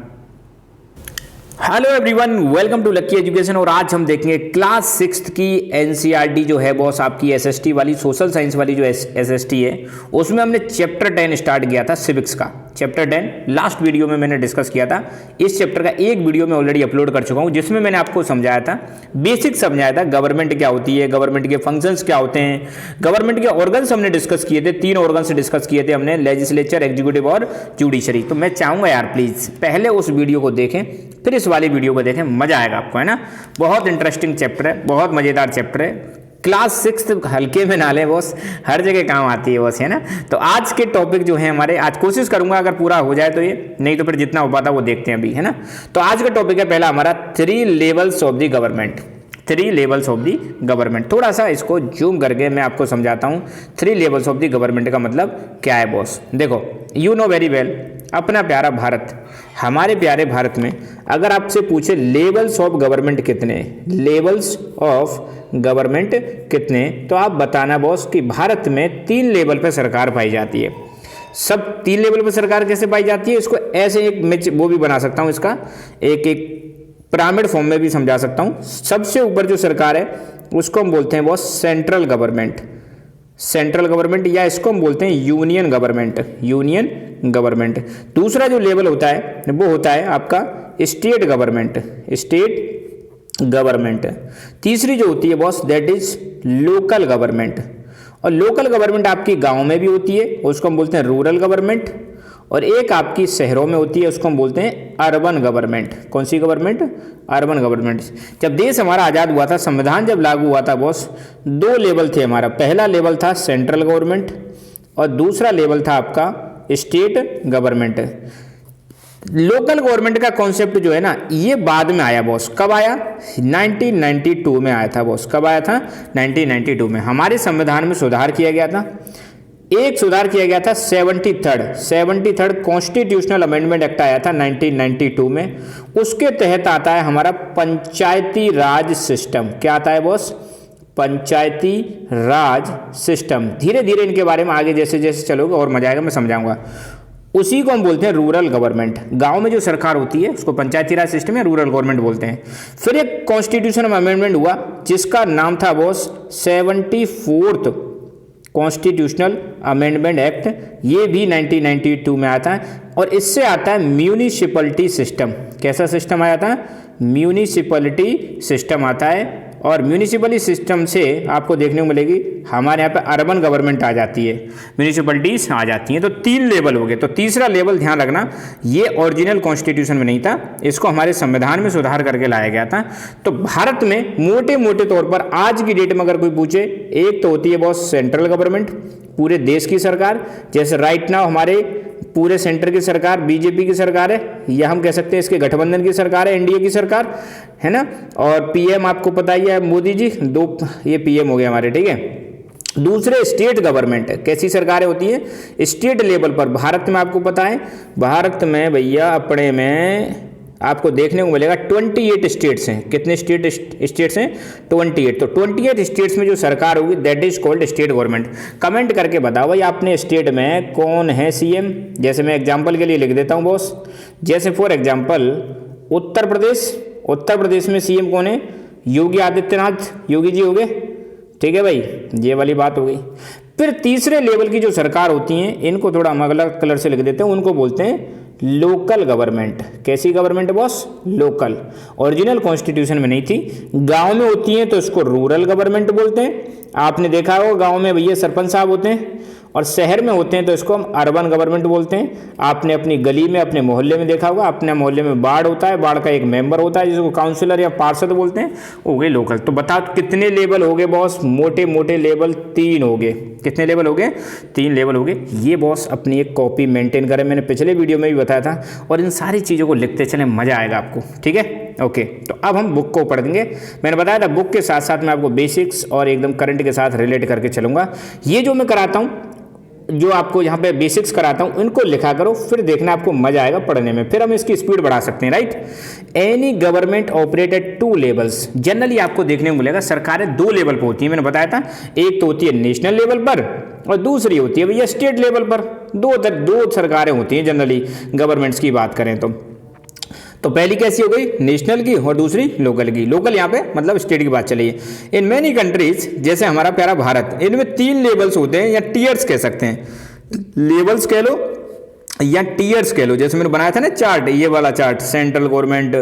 Hello everyone, welcome to Lucky Education. और आज हम देखेंगे क्लास 6 की एनसीईआरटी जो है बॉस, आपकी एसएसटी वाली, सोशल साइंस वाली जो एसएसटी है, उसमें हमने चैप्टर 10 स्टार्ट किया था, सिविक्स का चैप्टर 10। लास्ट वीडियो में मैंने डिस्कस किया था। इस चैप्टर का एक वीडियो मैं ऑलरेडी अपलोड कर चुका हूं, जिसमें मैंने आपको समझाया था, बेसिक समझाया था, गवर्नमेंट क्या होती है, गवर्नमेंट के फंक्शंस क्या होते हैं, गवर्नमेंट के ऑर्गन्स हमने डिस्कस किए थे। 3 ऑर्गन्स डिस्कस किए थे हमने, लेजिस्लेचर, एग्जीक्यूटिव और जुडिशरी। तो मैं चाहूंगा यार प्लीज पहले उस वीडियो को देखें, फिर इस वाली वीडियो को देखें, मजा आएगा आपको, है ना। बहुत इंटरेस्टिंग चैप्टर है, बहुत मजेदार चैप्टर है। क्लास 6 हल्के में ना लें बॉस, हर जगह काम आती है बॉस, है ना। तो आज के टॉपिक जो है हमारे, आज कोशिश करूंगा अगर पूरा हो जाए तो ये, नहीं तो फिर जितना हो पाता वो देखते हैं अभी, है ना। तो आज का टॉपिक है पहला हमारा 3 levels of the government. 3 levels of the government. थोड़ा सा इसको जूम करके मैं आपको समझाता हूँ 3 लेवल्स ऑफ द गवर्नमेंट का मतलब क्या है बॉस। देखो, यू नो वेरी वेल, अपना प्यारा भारत, हमारे प्यारे भारत में अगर आपसे पूछे लेवल्स ऑफ गवर्नमेंट कितने, लेवल्स ऑफ गवर्नमेंट कितने, तो आप बताना बॉस कि भारत में 3 लेवल पे सरकार पाई जाती है। सब 3 लेवल पे सरकार कैसे पाई जाती है, इसको ऐसे एक मैं वो भी बना सकता हूँ, इसका एक पिरामिड फॉर्म में भी समझा सकता हूँ। सबसे ऊपर जो सरकार है उसको हम बोलते हैं boss central government, central government, या इसको हम बोलते हैं यूनियन गवर्नमेंट, यूनियन गवर्नमेंट। दूसरा जो लेवल होता है वो होता है आपका स्टेट गवर्नमेंट, स्टेट गवर्नमेंट। तीसरी जो होती है boss that is local government, और लोकल गवर्नमेंट आपकी गांव में भी होती है, उसको हम बोलते हैं रूरल गवर्नमेंट। और एक आपकी शहरों में होती है, उसको हम बोलते हैं अर्बन गवर्नमेंट। कौन सी गवर्नमेंट, अर्बन गवर्नमेंट। जब देश हमारा आज़ाद हुआ था, संविधान जब लागू हुआ था बॉस, 2 लेवल थे हमारा। पहला लेवल था सेंट्रल गवर्नमेंट और दूसरा लेवल था आपका स्टेट गवर्नमेंट। लोकल गवर्नमेंट का कॉन्सेप्ट जो है ना, ये बाद में आया बॉस। कब आया, 1992 में आया था बॉस। कब आया था, 1992 में। हमारे संविधान में सुधार किया गया था। एक सुधार किया गया था 73rd कॉन्स्टिट्यूशनल अमेंडमेंट एक्ट आया था 1992 में। उसके तहत आता है हमारा पंचायती राज सिस्टम। क्या आता है बॉस, पंचायती राज सिस्टम। धीरे धीरे इनके बारे में आगे जैसे जैसे चलोगे और मजा आएगा, मैं समझाऊंगा। उसी को हम बोलते हैं रूरल गवर्नमेंट। गांव में जो सरकार होती है उसको पंचायती राज सिस्टम या रूरल गवर्नमेंट बोलते हैं। फिर एक कॉन्स्टिट्यूशनल अमेंडमेंट हुआ जिसका नाम था boss 74th constitutional amendment act. ये भी 1992 में आता है। और इससे आता है म्यूनिसिपलिटी सिस्टम। कैसा सिस्टम आया था, म्यूनिसिपलिटी सिस्टम आता है। और म्यूनिसिपली सिस्टम से आपको देखने को मिलेगी हमारे यहाँ पे अर्बन गवर्नमेंट आ जाती है, म्यूनिसिपलिटीज आ जाती हैं। तो 3 लेवल हो गए। तो तीसरा लेवल ध्यान रखना, ये ओरिजिनल कॉन्स्टिट्यूशन में नहीं था, इसको हमारे संविधान में सुधार करके लाया गया था। तो भारत में मोटे मोटे तौर पर आज की डेट में अगर कोई पूछे, एक तो होती है बॉस सेंट्रल गवर्नमेंट, पूरे देश की सरकार। जैसे राइट नाउ हमारे पूरे सेंटर की सरकार बीजेपी की सरकार है, या हम कह सकते हैं इसके गठबंधन की सरकार है, एनडीए की सरकार है ना। और पीएम आपको पता ही है मोदी जी, 2 ये पीएम हो गए हमारे, ठीक है। दूसरे स्टेट गवर्नमेंट, कैसी सरकारें होती है स्टेट लेवल पर। भारत में आपको पता है, भारत में भैया अपने में आपको देखने को मिलेगा 28 स्टेट्स हैं। कितने स्टेट्स हैं? 28। तो 28 स्टेट्स में जो सरकार होगी that is called state government. Comment करके बताओ भाई आपने स्टेट में कौन है सीएम। जैसे मैं एग्जांपल के लिए लिख देता हूं बॉस, जैसे फॉर एग्जांपल उत्तर प्रदेश में सीएम कौन है? योगी आदित्यनाथ, योगी जी हो गए, ठीक है भाई, ये वाली बात हो गई। फिर तीसरे लेवल की जो सरकार होती हैं इनको थोड़ा हम अलग कलर से लिख देते हैं, उनको बोलते हैं लोकल गवर्नमेंट। कैसी government boss? Local. Original constitution में नहीं थी। गांव में होती हैं तो इसको रूरल गवर्नमेंट बोलते हैं। आपने देखा होगा गांव में भैया सरपंच साहब होते हैं, और शहर में होते हैं तो इसको हम अर्बन गवर्नमेंट बोलते हैं। आपने अपनी गली में, अपने मोहल्ले में देखा होगा, अपने मोहल्ले में वार्ड होता है, वार्ड का एक मेंबर होता है जिसको काउंसलर या पार्षद बोलते हैं, हो गए लोकल। तो बताओ कितने लेवल हो गए बॉस? मोटे मोटे लेवल 3 हो गए। कितने लेवल हो गए? 3 लेवल हो गए। ये बॉस अपनी एक कॉपी मेंटेन करें, मैंने पिछले वीडियो में भी बताया था, और इन सारी चीज़ों को लिखते चलें, मज़ा आएगा आपको, ठीक है। ओके, तो अब हम बुक को पढ़ेंगे। मैंने बताया था बुक के साथ साथ मैं आपको बेसिक्स और एकदम करंट के साथ रिलेट करके चलूंगा। ये जो मैं कराता हूँ, जो आपको यहाँ पे बेसिक्स कराता हूँ, इनको लिखा करो, फिर देखना आपको मजा आएगा पढ़ने में। फिर हम इसकी स्पीड बढ़ा सकते हैं, right. Any government operate at 2 levels. Generally आपको देखने को मिलेगा सरकारें 2 लेवल पर होती है। मैंने बताया था, एक तो होती है नेशनल लेवल पर और दूसरी होती है भैया स्टेट लेवल पर। दो सरकारें होती हैं जनरली गवर्नमेंट्स की बात करें तो पहली कैसी हो गई? नेशनल की, और दूसरी लोकल की। लोकल यहाँ पे मतलब स्टेट की बात चलिए। इन मैनी कंट्रीज, जैसे हमारा प्यारा भारत, इनमें 3 लेवल्स होते हैं या टीयर्स कह सकते हैं। लेवल्स कह लो या टीयर्स कह लो। जैसे मैंने बनाया था ना चार्ट, ये वाला chart, central government,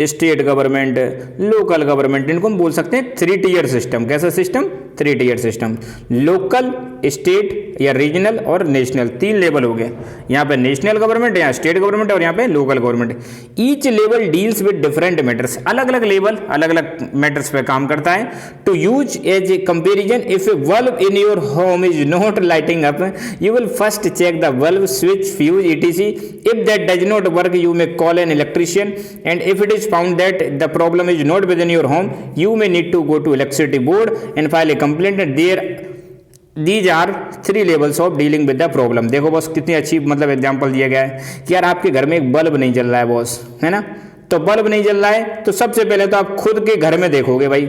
state government, local government, इनको हम बोल सकते हैं 3 टीयर सिस्टम। कैसा system? 3 tier system. Local, state या रीजनल और नेशनल, 3 लेवल हो गए। यहाँ पे नेशनल गवर्नमेंट, यहाँ स्टेट गवर्नमेंट और यहाँ पे local government. Each level deals with different matters. अलग अलग लेवल अलग अलग मैटर्स पे काम करता है। To use as a comparison, if a bulb in your home is not lighting up, you will first check the bulb switch fuse etc. If that does not work, you may call an electrician, and if it is found that the problem is not within your home, you may need to go to electricity board and file a complaint. These are 3 levels of dealing with the problem. देखो boss कितनी अच्छी मतलब example दिया गया है कि यार आपके घर में एक बल्ब नहीं जल रहा है बॉस, है ना। तो बल्ब नहीं जल रहा है तो सबसे पहले तो आप खुद के घर में देखोगे भाई,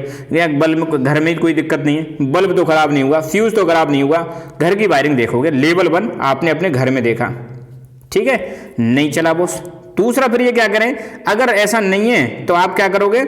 बल्ब घर में कोई दिक्कत नहीं है, बल्ब तो खराब नहीं हुआ, फ्यूज तो खराब नहीं हुआ, घर की वायरिंग देखोगे। लेवल 1 आपने अपने घर में देखा, ठीक है, नहीं चला बॉस। दूसरा फिर ये क्या करें, अगर ऐसा नहीं है तो आप क्या करोगे?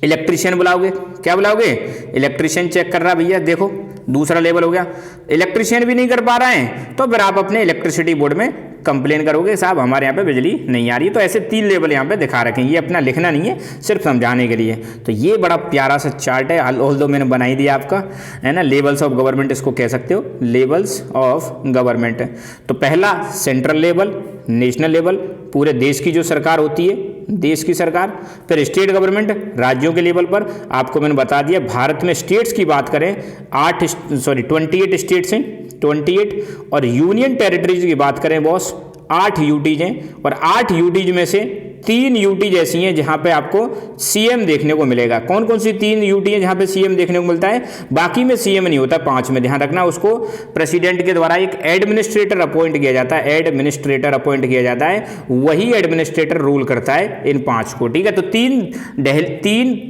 इलेक्ट्रीशियन बुलाओगे। क्या बुलाओगे? इलेक्ट्रीशियन चेक कर रहा भैया, देखो दूसरा लेवल हो गया। इलेक्ट्रीशियन भी नहीं कर पा रहे हैं तो फिर आप अपने इलेक्ट्रिसिटी बोर्ड में कंप्लेन करोगे, साहब हमारे यहाँ पे बिजली नहीं आ रही। तो ऐसे 3 लेवल यहाँ पे दिखा रखे हैं, ये अपना लिखना नहीं है, सिर्फ समझाने के लिए। तो ये बड़ा प्यारा सा चार्ट है, ऑल्दो मैंने बना ही दिया आपका, है ना। लेवल्स ऑफ गवर्नमेंट इसको कह सकते हो, लेवल्स ऑफ गवर्नमेंट। तो पहला सेंट्रल लेवल, नेशनल लेवल, पूरे देश की जो सरकार होती है, देश की सरकार। फिर स्टेट गवर्नमेंट, राज्यों के लेवल पर। आपको मैंने बता दिया भारत में स्टेट्स की बात करें 28 स्टेट्स हैं, 28। और यूनियन टेरिटरीज की बात करें बॉस 8 यूटीज हैं, और 8 यूटीज में से 3 यूटीज ऐसी हैं जहां पे आपको सीएम देखने को मिलेगा। कौन कौन सी 3 यूटी हैं जहां पे सीएम देखने को मिलता है? बाकी में सीएम नहीं होता, 5 में ध्यान रखना। उसको प्रेसिडेंट के द्वारा एक एडमिनिस्ट्रेटर अपॉइंट किया जाता है, एडमिनिस्ट्रेटर अपॉइंट किया जाता है, वही एडमिनिस्ट्रेटर रूल करता है इन 5 को, ठीक है। तो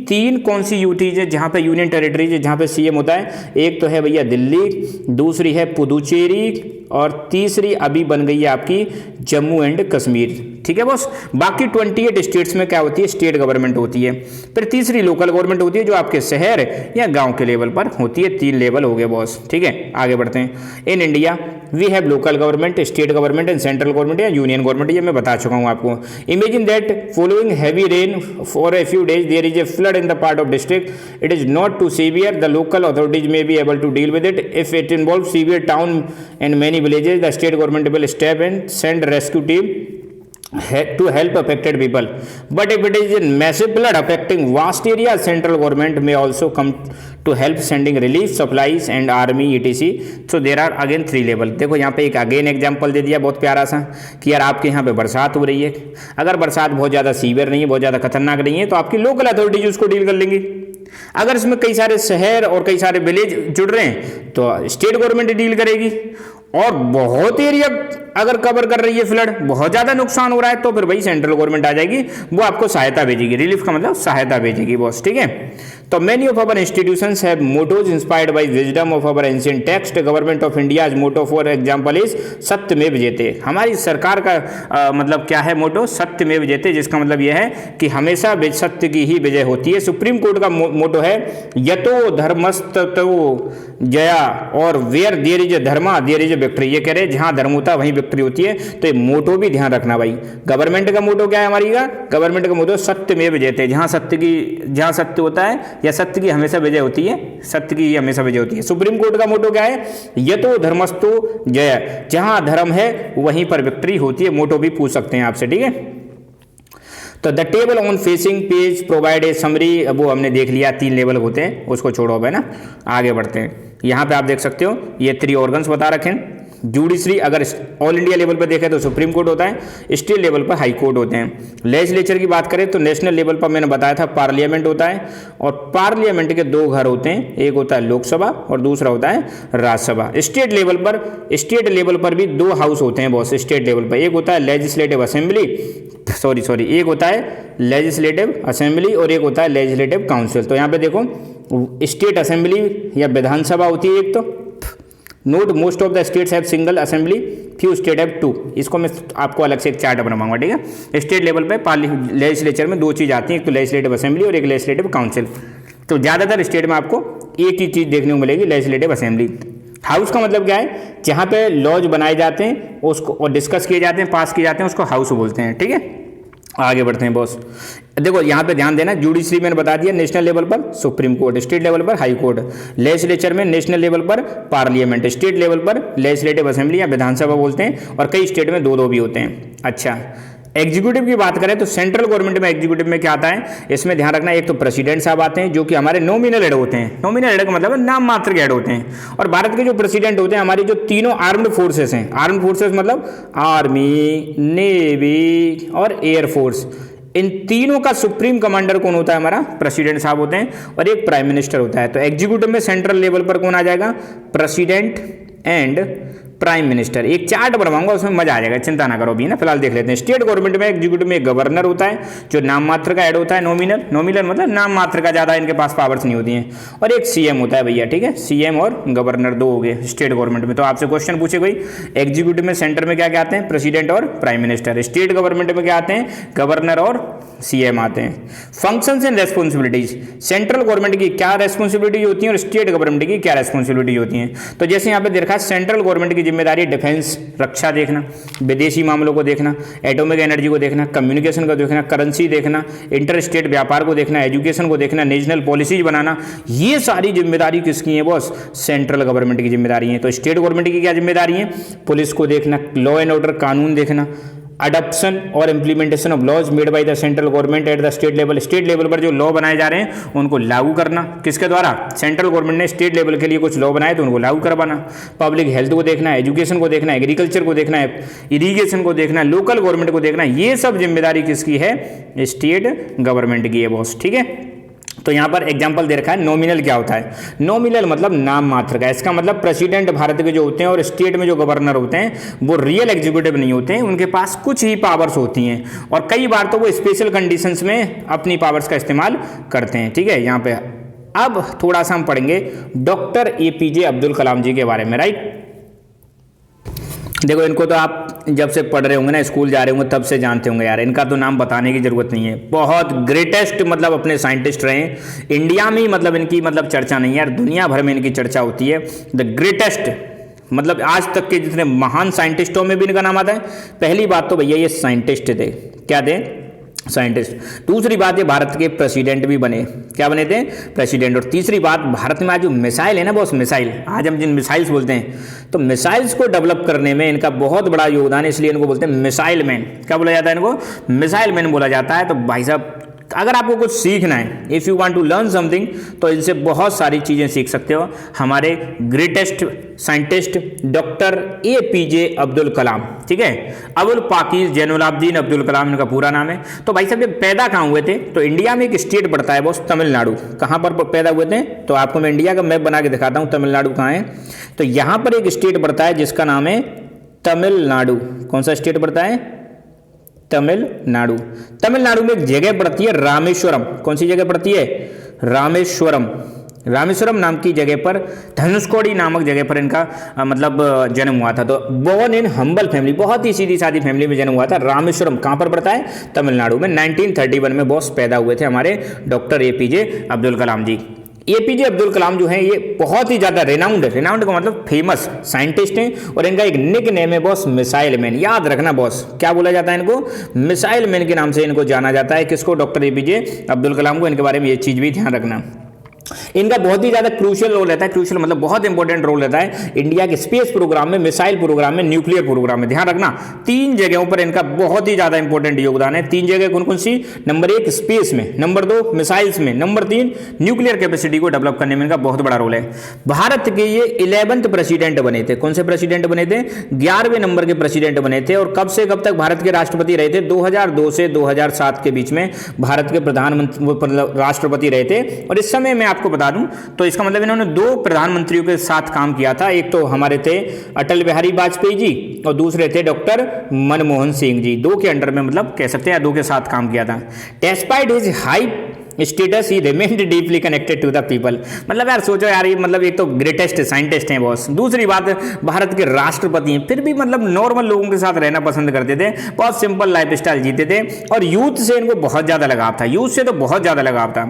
3 कौन सी यूटीज है जहां पे यूनियन टेरिटरीज है जहां पे सीएम होता है? एक तो है भैया दिल्ली, दूसरी है पुदुचेरी, और तीसरी अभी बन गई है आपकी जम्मू एंड कश्मीर, ठीक है बॉस। बाकी 28 स्टेट्स में क्या होती है? स्टेट गवर्नमेंट होती है। फिर तीसरी लोकल गवर्नमेंट होती है जो आपके शहर या गांव के लेवल पर होती है। 3 लेवल हो गए बॉस, ठीक है। आगे बढ़ते हैं। In India we have local government, state government and central government या यूनियन गवर्नमेंट, ये मैं बता चुका हूँ आपको। Imagine that following heavy rain for a few days there is a flood in the part of district, it is not too severe, the local authorities may be able to deal with it. If it involve severe town and many villages, the state government will step in, send rescue team to help affected people. But if it is a massive flood affecting vast areas, central government may also come to help, sending relief supplies and army etc. So there are again 3 level. देखो यहाँ पे एक again example दे दिया बहुत प्यारा सा कि यार आपके यहाँ पे बरसात हो रही है। अगर बरसात बहुत ज़्यादा सीवियर नहीं है, बहुत ज़्यादा खतरनाक नहीं है, तो आपकी लोकल अथॉरिटीज उसको डील कर लेंगी। अगर इसमें कई सारे शहर और कई सारे विलेज जुड़ रहे हैं तो स्टेट गवर्नमेंट डील करेगी। और बहुत एरिया अगर कवर कर रही है फ्लड, बहुत ज़्यादा नुकसान हो रहा है, तो फिर भाई सेंट्रल गवर्नमेंट आ जाएगी, वो आपको सहायता भेजेगी। रिलीफ का मतलब सहायता भेजेगी बॉस, ठीक है। तो many of our institutions have mottos inspired by wisdom of our ancient text. Government of India motto for example is सत्यमेव जयते। हमारी सरकार का मतलब क्या है मोटो? सत्यमेव जयते, जिसका मतलब यह है कि हमेशा सत्य की ही विजय होती है। सुप्रीम कोर्ट का मोटो है यतो धर्मस्ततो जया, और where there is dharma there is victory. ये कह रहे हैं जहां धर्म होता है वहीं विक्ट्री होती है, तो ये मोटो भी ध्यान रखना भाई। गवर्नमेंट का मोटो क्या है हमारी का? गवर्नमेंट का मोटो सत्यमेव जयते, जहां सत्य होता है या सत्य की हमेशा विजय होती है, सत्य की हमेशा विजय होती है। सुप्रीम कोर्ट का मोटो क्या है? यतो धर्मस्तु जय, जहां धर्म है वहीं पर विक्ट्री होती है। मोटो भी पूछ सकते हैं आपसे, ठीक है। तो the table on facing page provide a summary, वो हमने देख लिया, 3 लेवल होते हैं, उसको छोड़ो अब, है ना। आगे बढ़ते हैं। यहाँ पे आप देख सकते हो ये 3 ऑर्गन्स बता रखे हैं। जुडिशरी अगर ऑल इंडिया लेवल पर देखें तो सुप्रीम कोर्ट होता है, स्टेट लेवल पर हाई कोर्ट होते हैं। लेजिस्लेचर की बात करें तो नेशनल लेवल पर मैंने बताया था पार्लियामेंट होता है, और पार्लियामेंट के 2 घर होते हैं, एक होता है लोकसभा और दूसरा होता है राज्यसभा। स्टेट लेवल पर भी 2 हाउस होते हैं बॉस। स्टेट लेवल पर एक होता है लेजिस्लेटिव असेंबली, एक होता है लेजिस्लेटिव असेंबली और एक होता है लेजिस्लेटिव काउंसिल। तो यहाँ पे देखो स्टेट असेंबली या विधानसभा होती है एक, तो note most of the states have single assembly, few state have 2। इसको मैं आपको अलग से एक चार्ट बनवाऊंगा, ठीक है। स्टेट लेवल पे लेजिस्लेचर में 2 चीज़ आती हैं, एक तो लेजिस्लेटिव असेंबली और एक लेजिस्लेटिव काउंसिल। तो ज़्यादातर स्टेट में आपको एक ही चीज़ देखने को मिलेगी, लेजिस्लेटिव असेंबली। हाउस का मतलब क्या है? जहाँ पे लॉज बनाए जाते हैं उसको और डिस्कस किए जाते हैं, पास किए जाते हैं, उसको हाउस बोलते हैं, ठीक है। आगे बढ़ते हैं बॉस। देखो यहाँ पे ध्यान देना, जुडिशरी मैंने बता दिया नेशनल लेवल पर सुप्रीम कोर्ट, स्टेट लेवल पर हाई कोर्ट, लेजिस्लेचर में नेशनल लेवल पर पार्लियामेंट, स्टेट लेवल पर लेजिस्लेटिव असेंबली या विधानसभा बोलते हैं, और कई स्टेट में 2 भी होते हैं। अच्छा, एग्जीक्यूटिव की बात करें तो सेंट्रल गवर्नमेंट में एग्जीक्यूटिव में क्या आता है, इसमें ध्यान रखना, एक तो प्रेसिडेंट साहब आते हैं जो कि हमारे नॉमिनल हेड होते हैं। नॉमिनल हेड का मतलब नाम मात्र के हेड होते हैं। और भारत के जो प्रेसिडेंट होते हैं, हमारी जो तीनों आर्म्ड फोर्सेस हैं, आर्म्ड फोर्सेस मतलब आर्मी, नेवी और एयरफोर्स, इन तीनों का सुप्रीम कमांडर कौन होता है? हमारा प्रेसिडेंट साहब होते हैं, और एक प्राइम मिनिस्टर होता है। तो एग्जीक्यूटिव में सेंट्रल लेवल पर कौन आ जाएगा? President and prime minister. एक चार्ट बनवाऊंगा, उसमें मजा आ जाएगा, चिंता ना करो अभी ना, फिलहाल देख लेते हैं। स्टेट गवर्नमेंट में एग्जीक्यूटिव में एक गवर्नर होता है जो नाम मात्र का हेड होता है, नॉमिनल मतलब नाम मात्र का, ज़्यादा इनके पास पावर्स नहीं होती हैं, और एक सीएम होता है भैया, ठीक है। सीएम और गवर्नर 2 हो गए स्टेट गवर्नमेंट में। तो आपसे क्वेश्चन पूछे कोई, एग्जीक्यूटिव में सेंटर में क्या क्या आते हैं? प्रेसिडेंट और प्राइम मिनिस्टर। स्टेट गवर्नमेंट में क्या आते हैं? गवर्नर और सीएम आते हैं। Functions and responsibilities, central government की क्या रेस्पॉन्सिबिलिटीज होती हैं और स्टेट गवर्नमेंट की क्या रेस्पॉन्सिबिलिटीज होती हैं। तो जैसे यहाँ पे देखा, सेंट्रल गवर्नमेंट की जिम्मेदारी डिफेंस, रक्षा देखना, विदेशी मामलों को देखना, एटॉमिक एनर्जी को देखना, कम्युनिकेशन को देखना, करेंसी देखना, इंटर स्टेट व्यापार को देखना, एजुकेशन को देखना, नेशनल पॉलिसीज बनाना। ये सारी जिम्मेदारी किसकी है बॉस? सेंट्रल गवर्नमेंट की जिम्मेदारी है। तो स्टेट गवर्नमेंट की क्या जिम्मेदारी है? पुलिस को देखना, लॉ एंड ऑर्डर, कानून देखना, अडॉप्शन और implementation of laws made by the central government at the state level. State level पर जो लॉ बनाए जा रहे हैं उनको लागू करना, किसके द्वारा? सेंट्रल गवर्नमेंट ने स्टेट लेवल के लिए कुछ लॉ बनाए तो उनको लागू करवाना। पब्लिक हेल्थ को देखना, एजुकेशन को देखना, एग्रीकल्चर को देखना, इरीगेशन को देखना, लोकल गवर्नमेंट को देखना। ये सब जिम्मेदारी किसकी है? स्टेट गवर्नमेंट की है बॉस, ठीक है। तो यहाँ पर एग्जाम्पल दे रखा है, नॉमिनल क्या होता है? नॉमिनल मतलब नाम मात्र का। इसका मतलब प्रेसिडेंट भारत के जो होते हैं और स्टेट में जो गवर्नर होते हैं वो रियल एग्जीक्यूटिव नहीं होते हैं, उनके पास कुछ ही पावर्स होती हैं, और कई बार तो वो स्पेशल कंडीशंस में अपनी पावर्स का इस्तेमाल करते हैं, ठीक है। यहाँ पे अब थोड़ा सा हम पढ़ेंगे डॉक्टर APJ अब्दुल कलाम जी के बारे में, राइट। देखो, इनको तो आप जब से पढ़ रहे होंगे ना, स्कूल जा रहे होंगे, तब से जानते होंगे यार, इनका तो नाम बताने की जरूरत नहीं है। बहुत ग्रेटेस्ट मतलब अपने साइंटिस्ट रहे। इंडिया में ही मतलब इनकी मतलब चर्चा नहीं है यार, दुनिया भर में इनकी चर्चा होती है। द ग्रेटेस्ट मतलब आज तक के जितने महान साइंटिस्टों में भी इनका नाम आता है। पहली बात तो भैया ये साइंटिस्ट थे, क्या थे? साइंटिस्ट। दूसरी बात, ये भारत के प्रेसिडेंट भी बने। क्या बने थे? प्रेसिडेंट। और तीसरी बात, भारत में आज जो मिसाइल है ना बॉस, मिसाइल, आज हम जिन मिसाइल्स बोलते हैं, तो मिसाइल्स को डेवलप करने में इनका बहुत बड़ा योगदान है, इसलिए इनको बोलते हैं मिसाइल मैन। क्या बोला जाता है इनको? मिसाइल मैन बोला जाता है। तो भाई साहब अगर आपको कुछ सीखना है, if you want to learn something, तो इनसे बहुत सारी चीज़ें सीख सकते हो। हमारे greatest scientist doctor APJ Abdul Kalam, ठीक है, अबुल पाकीज जैनुलाब्दीन अब्दुल कलाम इनका पूरा नाम है। तो भाई साहब ये पैदा कहाँ हुए थे? तो इंडिया में एक स्टेट पड़ता है बॉस, तमिलनाडु। कहाँ पर पैदा हुए थे? तो आपको मैं इंडिया का मैप बना के दिखाता हूँ, तमिलनाडु कहाँ है। तो यहाँ पर एक स्टेट पड़ता है जिसका नाम है तमिलनाडु। कौन सा स्टेट पड़ता है? तमिलनाडु। तमिलनाडु में एक जगह पड़ती है रामेश्वरम। कौन सी जगह पड़ती है? रामेश्वरम। रामेश्वरम नाम की जगह पर, धनुषकोडी नामक जगह पर इनका मतलब जन्म हुआ था। तो बोर्न इन हम्बल फैमिली, बहुत ही सीधी सादी फैमिली में जन्म हुआ था। रामेश्वरम कहाँ पर पड़ता है? तमिलनाडु में। 1931 में बॉस पैदा हुए थे हमारे डॉक्टर APJ अब्दुल कलाम जी। APJ अब्दुल कलाम जो हैं ये बहुत ही ज़्यादा रेनाउंड का मतलब फेमस साइंटिस्ट हैं, और इनका एक निक नेम है बॉस मिसाइल मैन। याद रखना बॉस, क्या बोला जाता है इनको? मिसाइल मैन के नाम से इनको जाना जाता है। किसको? डॉक्टर APJ अब्दुल कलाम को। इनके बारे में ये चीज़ भी ध्यान रखना। इनका बहुत ही ज़्यादा क्रूशियल रोल रहता है, क्रूशियल मतलब बहुत इंपॉर्टेंट रोल रहता है इंडिया के स्पेस प्रोग्राम में, मिसाइल प्रोग्राम में, न्यूक्लियर प्रोग्राम में। ध्यान रखना 3 जगहों पर इनका बहुत ही ज़्यादा इंपॉर्टेंट योगदान है। 3 जगह कौन कौन सी? नंबर 1 स्पेस में, नंबर 2 मिसाइल्स में, नंबर 3 न्यूक्लियर कैपेसिटी को डेवलप करने में इनका बहुत बड़ा रोल है। भारत के ये 11वें प्रेसिडेंट बने थे। कौन से प्रेसिडेंट बने थे? 11वें नंबर के प्रेसिडेंट बने थे। और कब से कब तक भारत के राष्ट्रपति रहे थे? 2002 से 2007 के बीच में भारत के प्रधानमंत्री राष्ट्रपति रहे थे। और इस समय मैं आपको बता दूं तो इसका मतलब इन्होंने 2 प्रधानमंत्रियों के साथ काम किया था। एक तो हमारे थे अटल बिहारी वाजपेयी जी, और दूसरे थे डॉक्टर मनमोहन सिंह जी। 2 के अंडर में मतलब कह सकते हैं 2 के साथ काम किया था। Despite his high status he remained deeply connected to the people. मतलब यार सोचो यार, ये मतलब एक तो ग्रेटेस्ट साइंटिस्ट हैं बॉस, दूसरी बात भारत के राष्ट्रपति हैं, फिर भी मतलब नॉर्मल लोगों के साथ रहना पसंद करते थे, बहुत सिंपल लाइफस्टाइल जीते थे। और यूथ से इनको बहुत ज़्यादा लगाव था, यूथ से तो बहुत ज़्यादा लगाव था।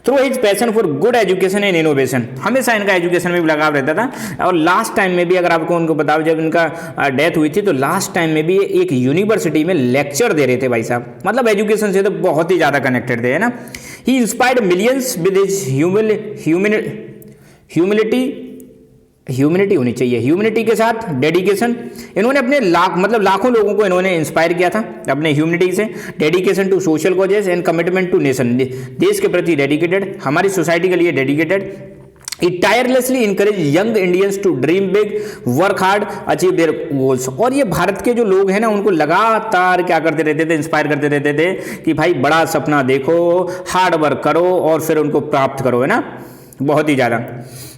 Through his passion for good education and innovation, हमेशा इनका एजुकेशन में भी लगाव रहता था। और लास्ट टाइम में भी अगर आपको उनको बताओ, जब इनका डेथ हुई थी तो लास्ट टाइम में भी एक यूनिवर्सिटी में लेक्चर दे रहे थे भाई साहब। मतलब एजुकेशन से तो बहुत ही ज़्यादा कनेक्टेड थे, है ना। He inspired millions with his humility होनी चाहिए, ह्यूमिलिटी के साथ डेडिकेशन। इन्होंने अपने लाखों लोगों को इन्होंने इंस्पायर किया था अपने ह्यूमिलिटी से। Dedication to social causes and commitment to nation, देश के प्रति डेडिकेटेड, हमारी सोसाइटी के लिए dedicated. It tirelessly encourage young Indians to dream big, work hard, achieve their goals। और ये भारत के जो लोग हैं ना, उनको लगातार क्या करते रहते थे? इंस्पायर करते रहते थे कि भाई बड़ा सपना देखो, हार्ड वर्क करो और फिर उनको प्राप्त करो, है ना। बहुत ही ज़्यादा।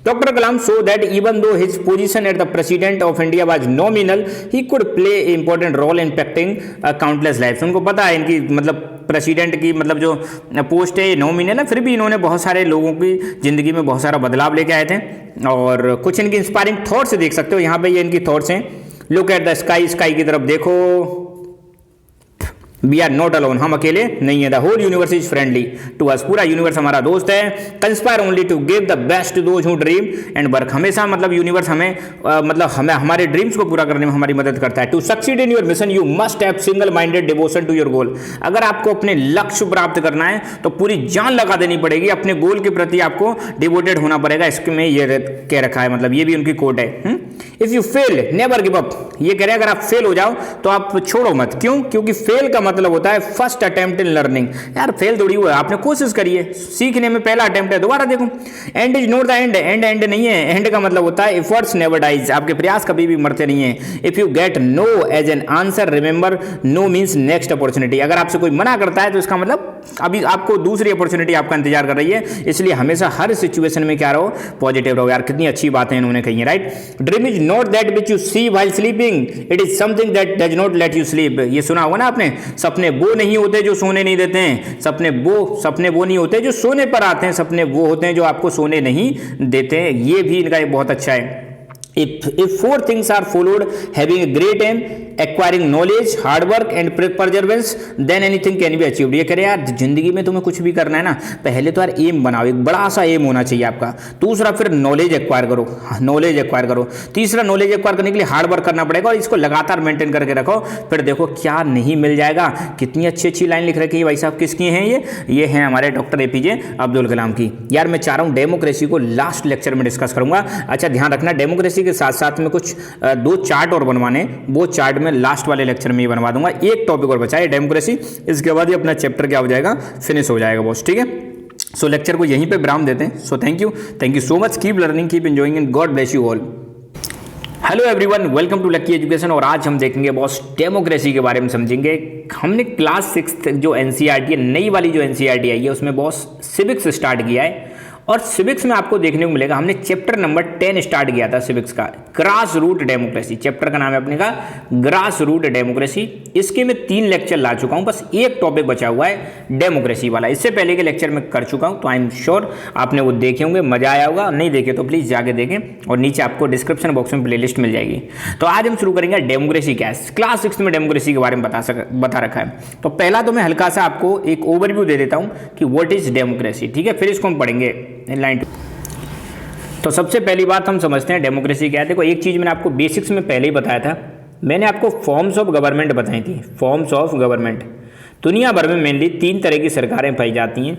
Dr. Kalam so that even though his position as the President of India was nominal, he could play an important role in impacting countless lives। उनको पता है इनकी मतलब प्रेसिडेंट की मतलब जो पोस्ट है नॉमिनल है, फिर भी इन्होंने बहुत सारे लोगों की ज़िंदगी में बहुत सारा बदलाव लेके आए थे। और कुछ इनकी इंस्पायरिंग थॉट्स देख सकते हो यहाँ पे, ये इनकी थॉट्स हैं। Look at the sky, sky की तरफ देखो। वी आर नॉट अलोन, हम अकेले नहीं है। The whole universe is friendly to us, पूरा यूनिवर्स हमारा दोस्त है। Conspire only to give the best to those who dream and work, हमेशा मतलब यूनिवर्स हमें हमें हमारे ड्रीम्स को पूरा करने में हमारी मदद करता है। To succeed in your mission you must have single minded devotion to your goal. अगर आपको अपने लक्ष्य प्राप्त करना है तो पूरी जान लगा देनी पड़ेगी, अपने गोल के प्रति आपको डिवोटेड होना पड़ेगा। इसमें ये कह रखा है, मतलब ये भी उनकी कोट है। If you fail never give up, ये कह रहे हैं अगर आप फेल हो जाओ तो आप छोड़ो मत। क्यों? क्योंकि फेल का मतलब होता है फर्स्ट अटेम्प्ट इन लर्निंग। यार फेल थोड़ी हुआ, आपने कोशिश करी है, सीखने में पहला अटेम्प्ट है, दोबारा देखो। And is not the end, and नहीं है। एंड का मतलब होता है एफर्ट्स नेवर डाइज, आपके प्रयास कभी भी मरते नहीं है। If you get no as an answer remember no means next opportunity. अगर आपसे कोई मना करता है तो इसका मतलब अभी आपको दूसरी अपॉर्चुनिटी आपका इंतजार कर रही है। इसलिए हमेशा हर सिचुएशन में क्या रहो? पॉजिटिव रहो। यार कितनी अच्छी बातें इन्होंने कही है, right. Dream is not that which you see while sleeping, it is something that does not let you sleep. ये सुना होगा ना आपने, सपने वो नहीं होते जो सोने नहीं देते हैं, सपने वो नहीं होते जो सोने पर आते हैं, सपने वो होते हैं जो आपको सोने नहीं देते हैं। ये भी इनका एक बहुत अच्छा है। If 4 things are followed, having a great aim, acquiring knowledge, hard work and perseverance, then anything can be achieved। ये कह रहे यार जिंदगी में तुम्हें कुछ भी करना है ना, पहले तो यार एम बनाओ, एक बड़ा सा एम होना चाहिए आपका। दूसरा फिर नॉलेज एक्वायर करो, नॉलेज एक्वायर करो। तीसरा नॉलेज एक्वायर करने के लिए हार्ड वर्क करना पड़ेगा और इसको लगातार मेंटेन करके रखो। फिर देखो क्या नहीं मिल जाएगा। कितनी अच्छी अच्छी लाइन लिख रखी है भाई साहब। किसकी हैं ये हैं हमारे डॉक्टर APJ अब्दुल कलाम की। यार मैं चाह रहा हूँ डेमोक्रेसी को लास्ट लेक्चर में डिस्कस करूंगा। अच्छा ध्यान रखना, डेमोक्रेसी के साथ साथ में कुछ 2 चार्ट और बनवाने, वो चार्ट में लास्ट वाले लेक्चर में ही बनवा दूंगा। एक टॉपिक और बचा है डेमोक्रेसी, इसके बाद ही अपना चैप्टर क्या हो जाएगा, फिनिश हो जाएगा बॉस, ठीक है। सो लेक्चर को यहीं पे विराम देते हैं। So thank you so much, keep learning, keep enjoying and God bless you all. Hello everyone, welcome to Lucky Education. और आज हम देखेंगे बॉस डेमोक्रेसी के बारे में समझेंगे। हमने क्लास 6 जो एनसीईआरटी है, नई वाली जो एनसीईआरटी आई है, उसमें बॉस सिविक्स स्टार्ट किया है। और सिविक्स में आपको देखने को मिलेगा, हमने चैप्टर नंबर 10 स्टार्ट किया था सिविक्स का, ग्रास रूट डेमोक्रेसी। चैप्टर का नाम है अपने का ग्रास रूट डेमोक्रेसी। इसके मैं 3 लेक्चर ला चुका हूं, बस एक टॉपिक बचा हुआ है डेमोक्रेसी वाला। इससे पहले के लेक्चर में कर चुका हूं, तो आई एम श्योर आपने वो देखे होंगे, मजा आया होगा। नहीं देखे तो प्लीज जाके देखें, और नीचे आपको डिस्क्रिप्शन बॉक्स में प्लेलिस्ट मिल जाएगी। तो आज हम शुरू करेंगे डेमोक्रेसी क्या है। क्लास 6 में डेमोक्रेसी के बारे में बता रखा है। तो पहला तो मैं हल्का सा आपको एक ओवरव्यू दे देता हूं कि व्हाट इज डेमोक्रेसी, ठीक है। फिर इसको हम पढ़ेंगे लाइन। तो सबसे पहली बात हम समझते हैं डेमोक्रेसी क्या है। देखो, एक चीज मैंने आपको बेसिक्स में पहले ही बताया था, मैंने आपको फॉर्म्स ऑफ गवर्नमेंट बताई थी। फॉर्म्स ऑफ गवर्नमेंट, दुनिया भर में मेनली 3 तरह की सरकारें पाई जाती हैं।